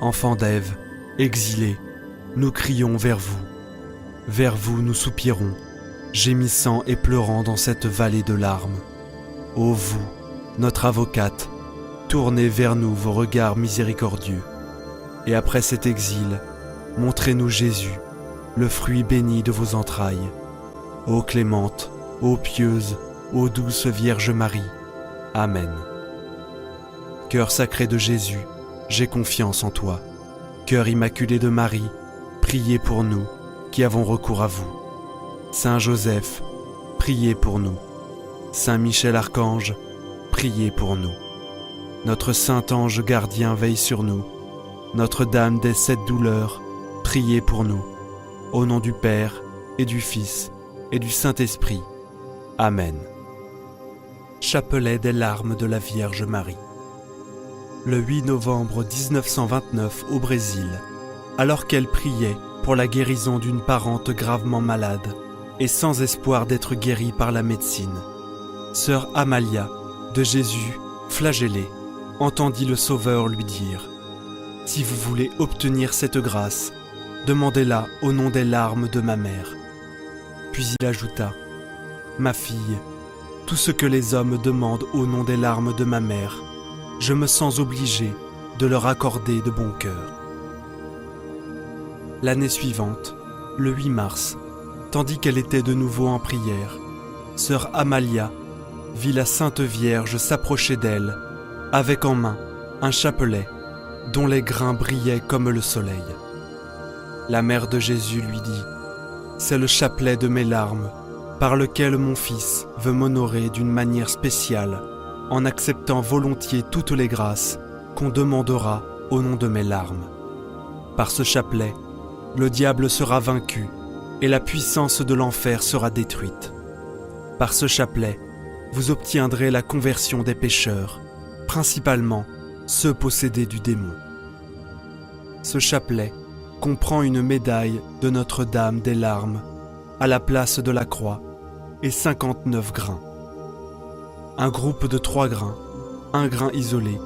Enfants d'Ève, exilés, nous crions vers vous nous soupirons, gémissant et pleurant dans cette vallée de larmes. Ô vous, notre avocate, tournez vers nous vos regards miséricordieux, et après cet exil, montrez-nous Jésus, le fruit béni de vos entrailles. Ô clémente, ô pieuse, ô douce Vierge Marie. Amen. Cœur sacré de Jésus, j'ai confiance en toi. Cœur immaculé de Marie, priez pour nous qui avons recours à vous. Saint Joseph, priez pour nous. Saint Michel Archange, priez pour nous. Notre Saint Ange gardien veille sur nous. Notre-Dame des 7 douleurs, priez pour nous. Au nom du Père, et du Fils, et du Saint-Esprit. Amen. Chapelet des larmes de la Vierge Marie. Le 8 novembre 1929 au Brésil, alors qu'elle priait pour la guérison d'une parente gravement malade et sans espoir d'être guérie par la médecine, sœur Amalia, de Jésus, flagellée, entendit le Sauveur lui dire « Si vous voulez obtenir cette grâce, demandez-la au nom des larmes de ma mère. » Puis il ajouta « Ma fille, tout ce que les hommes demandent au nom des larmes de ma mère, je me sens obligé de leur accorder de bon cœur. » L'année suivante, le 8 mars, tandis qu'elle était de nouveau en prière, sœur Amalia vit la Sainte Vierge s'approcher d'elle, avec en main un chapelet dont les grains brillaient comme le soleil. La mère de Jésus lui dit « C'est le chapelet de mes larmes, par lequel mon fils veut m'honorer d'une manière spéciale, en acceptant volontiers toutes les grâces qu'on demandera au nom de mes larmes. Par ce chapelet, le diable sera vaincu et la puissance de l'enfer sera détruite. Par ce chapelet, vous obtiendrez la conversion des pécheurs, principalement ceux possédés du démon. Ce chapelet comprend une médaille de Notre-Dame des larmes à la place de la croix et 59 grains. Un groupe de 3 grains, un grain isolé,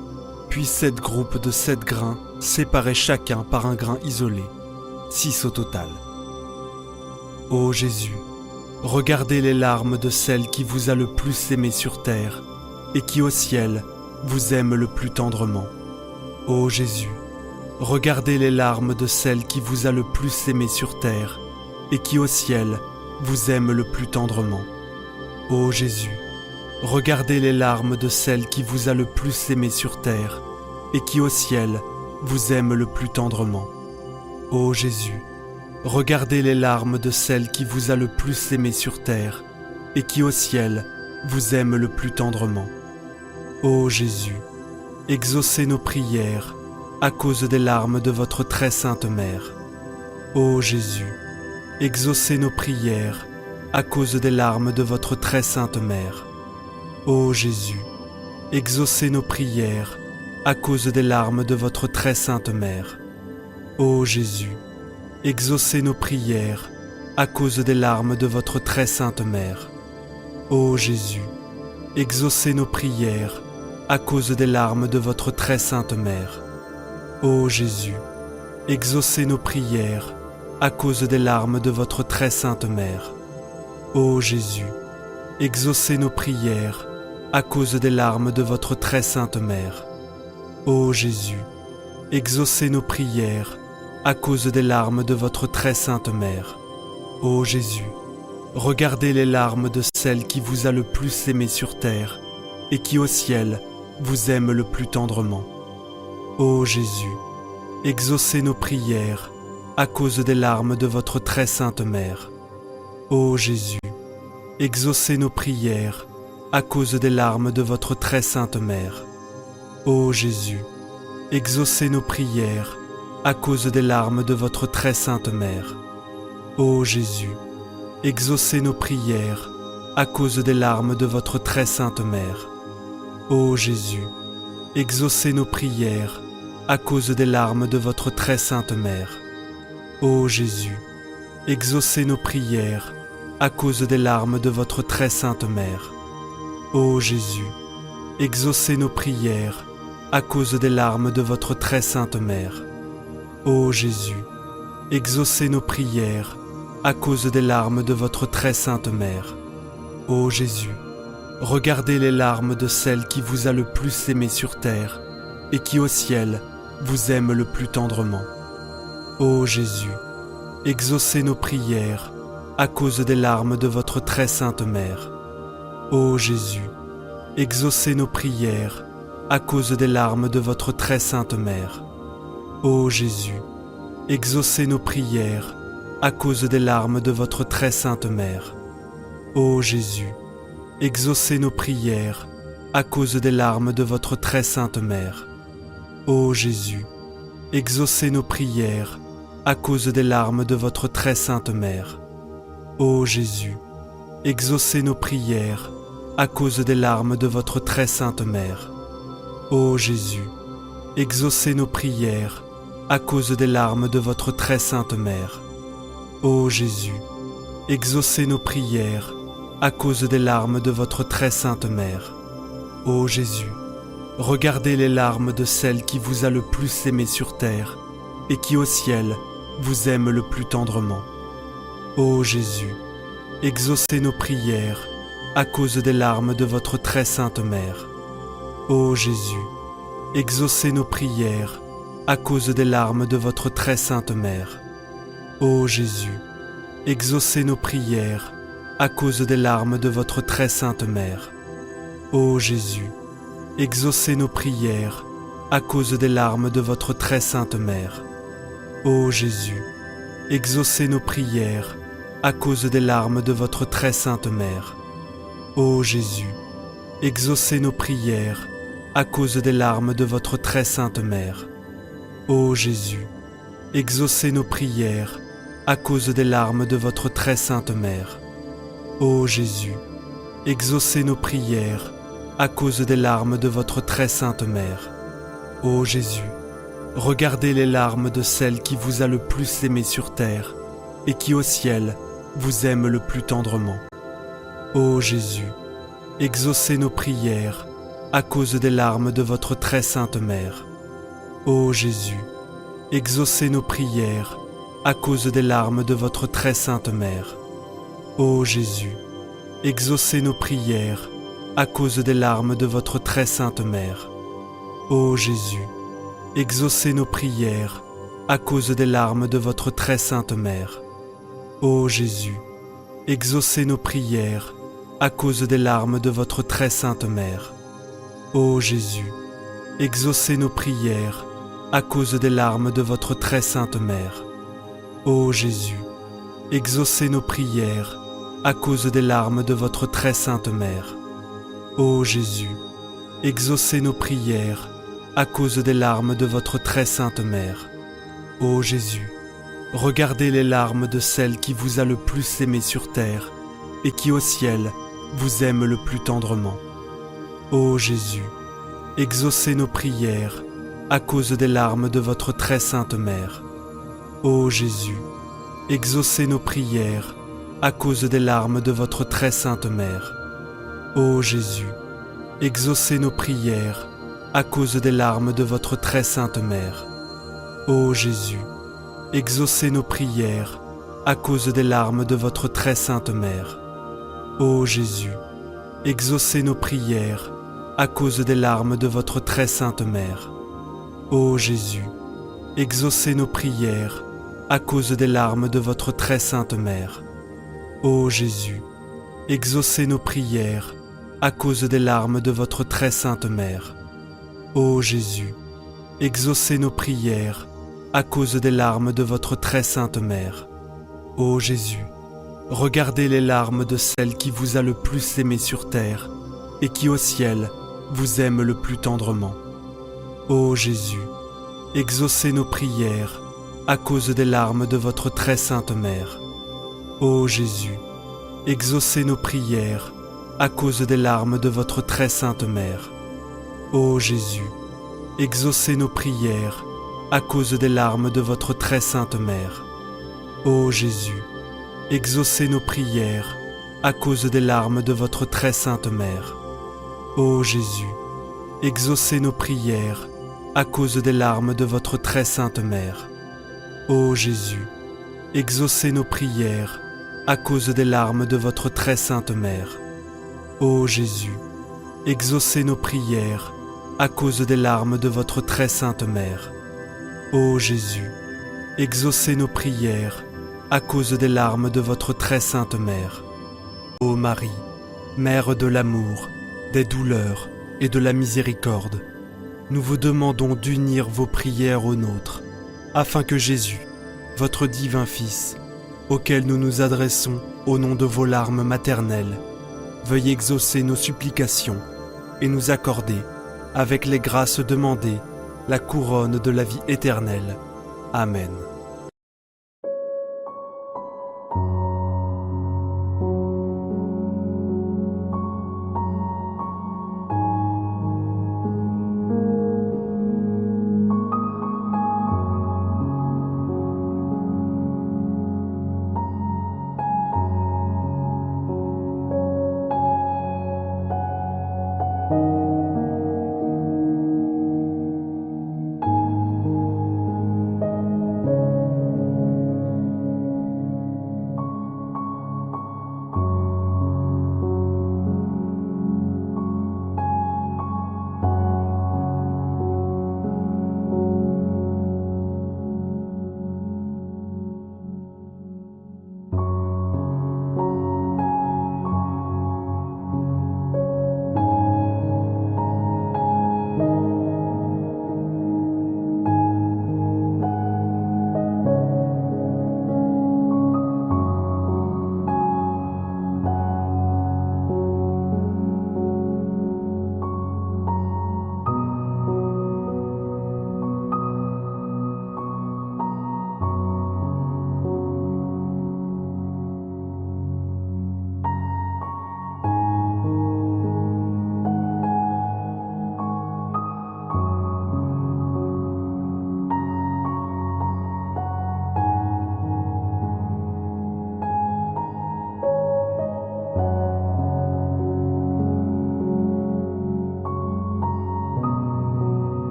puis 7 groupes de 7 grains séparés chacun par un grain isolé, 6 au total. Ô Jésus, regardez les larmes de celle qui vous a le plus aimé sur terre et qui au ciel vous aime le plus tendrement. Ô Jésus, regardez les larmes de celle qui vous a le plus aimé sur terre et qui au ciel vous aime le plus tendrement. Ô Jésus, regardez les larmes de celle qui vous a le plus aimé sur terre et qui au ciel vous aime le plus tendrement. Ô Jésus, regardez les larmes de celle qui vous a le plus aimé sur terre et qui au ciel vous aime le plus tendrement. Ô Jésus, exaucez nos prières à cause des larmes de votre très sainte mère. Ô Jésus, exaucez nos prières à cause des larmes de votre très sainte mère. Ô Jésus, exaucez nos prières à cause des larmes de votre très sainte mère. Ô Jésus, exaucez nos prières à cause des larmes de votre très sainte mère. Ô Jésus, exaucez nos prières à cause des larmes de votre très sainte mère. Ô Jésus, exaucez nos prières à cause des larmes de votre très sainte mère. Ô Jésus, exaucez nos prières à cause des larmes de votre très sainte mère. Ô Jésus, exaucez nos prières à cause des larmes de votre très sainte mère. Ô Jésus, regardez les larmes de celle qui vous a le plus aimé sur terre et qui au ciel vous aime le plus tendrement. Ô Jésus, exaucez nos prières à cause des larmes de votre très sainte mère. Ô Jésus, exaucez nos prières à cause des larmes de votre très sainte mère. Ô Jésus, exaucez nos prières à cause des larmes de votre très sainte mère. Ô Jésus, exaucez nos prières à cause des larmes de votre très sainte mère. Ô Jésus, exaucez nos prières à cause des larmes de votre très sainte mère. Ô Jésus, exaucez nos prières à cause des larmes de votre très sainte mère. Ô Jésus, exaucez nos prières à cause des larmes de votre très sainte mère. Ô Jésus, exaucez nos prières à cause des larmes de votre très sainte mère. Ô Jésus, regardez les larmes de celle qui vous a le plus aimé sur terre et qui au ciel vous aime le plus tendrement. Ô Jésus, exaucez nos prières à cause des larmes de votre très sainte mère. Ô Jésus, exaucez nos prières à cause des larmes de votre très sainte mère. Ô Jésus, exaucez nos prières à cause des larmes de votre très sainte mère. Ô Jésus, exaucez nos prières à cause des larmes de votre très sainte mère. Ô Jésus, exaucez nos prières à cause des larmes de votre très sainte mère. Ô Jésus, exaucez nos prières à cause des larmes de votre très sainte mère. Ô Jésus, exaucez nos prières à cause des larmes de votre très sainte mère. Ô Jésus, exaucez nos prières à cause des larmes de votre très sainte mère. Ô Jésus, regardez les larmes de celle qui vous a le plus aimé sur terre et qui au ciel vous aime le plus tendrement. Ô Jésus, exaucez nos prières à cause des larmes de votre très sainte mère. Ô Jésus, exaucez nos prières à cause des larmes de votre très sainte mère. Ô Jésus, exaucez nos prières à cause des larmes de votre très sainte mère. Ô Jésus, exaucez nos prières à cause des larmes de votre très sainte mère. Ô Jésus, exaucez nos prières à cause des larmes de votre très sainte mère. Ô Jésus, exaucez nos prières à cause des larmes de votre très sainte mère. Ô Jésus, exaucez nos prières à cause des larmes de votre très sainte mère. Ô Jésus, exaucez nos prières à cause des larmes de votre très sainte mère. Ô Jésus, regardez les larmes de celle qui vous a le plus aimé sur terre et qui au ciel vous aime le plus tendrement. Ô Jésus, exaucez nos prières à cause des larmes de votre très sainte mère. Ô Jésus, exaucez nos prières à cause des larmes de votre très sainte mère. Ô Jésus, exaucez nos prières à cause des larmes de votre très sainte mère. Ô Jésus, exaucez nos prières à cause des larmes de votre très sainte mère. Ô Jésus, exaucez nos prières à cause des larmes de votre très sainte mère. Ô Jésus, exaucez nos prières à cause des larmes de votre très sainte mère. Ô Jésus, exaucez nos prières à cause des larmes de votre très sainte mère. Ô Jésus, exaucez nos prières à cause des larmes de votre très sainte mère. Ô Jésus, regardez les larmes de celle qui vous a le plus aimé sur terre et qui au ciel vous aime le plus tendrement. Ô Jésus, exaucez nos prières à cause des larmes de votre très sainte mère. Ô Jésus, exaucez nos prières à cause des larmes de votre très sainte mère. Ô Jésus, exaucez nos prières à cause des larmes de votre très sainte mère. Ô Jésus, exaucez nos prières à cause des larmes de votre très sainte mère. Ô Jésus, exaucez nos prières à cause des larmes de votre très sainte mère. Ô Jésus, exaucez nos prières à cause des larmes de votre très sainte mère. Ô Jésus, exaucez nos prières à cause des larmes de votre très sainte mère. Ô Jésus, exaucez nos prières à cause des larmes de votre très sainte mère. Ô Jésus, regardez les larmes de celle qui vous a le plus aimé sur terre et qui au ciel vous aime le plus tendrement. Ô Jésus, exaucez nos prières à cause des larmes de votre très sainte mère. Ô Jésus, exaucez nos prières à cause des larmes de votre très sainte mère. Ô Jésus, exaucez nos prières à cause des larmes de votre très sainte mère. Ô Jésus, exaucez nos prières à cause des larmes de votre très sainte mère. Ô Jésus, exaucez nos prières à cause des larmes de votre très sainte mère. Ô Jésus, exaucez nos prières à cause des larmes de votre très sainte mère. Ô Jésus, exaucez nos prières à cause des larmes de votre très sainte mère. Ô Jésus, exaucez nos prières à cause des larmes de votre très sainte mère. Ô Marie, Mère de l'amour, des douleurs et de la miséricorde, nous vous demandons d'unir vos prières aux nôtres, afin que Jésus, votre divin Fils, auquel nous nous adressons au nom de vos larmes maternelles, veuille exaucer nos supplications et nous accorder, avec les grâces demandées, la couronne de la vie éternelle. Amen.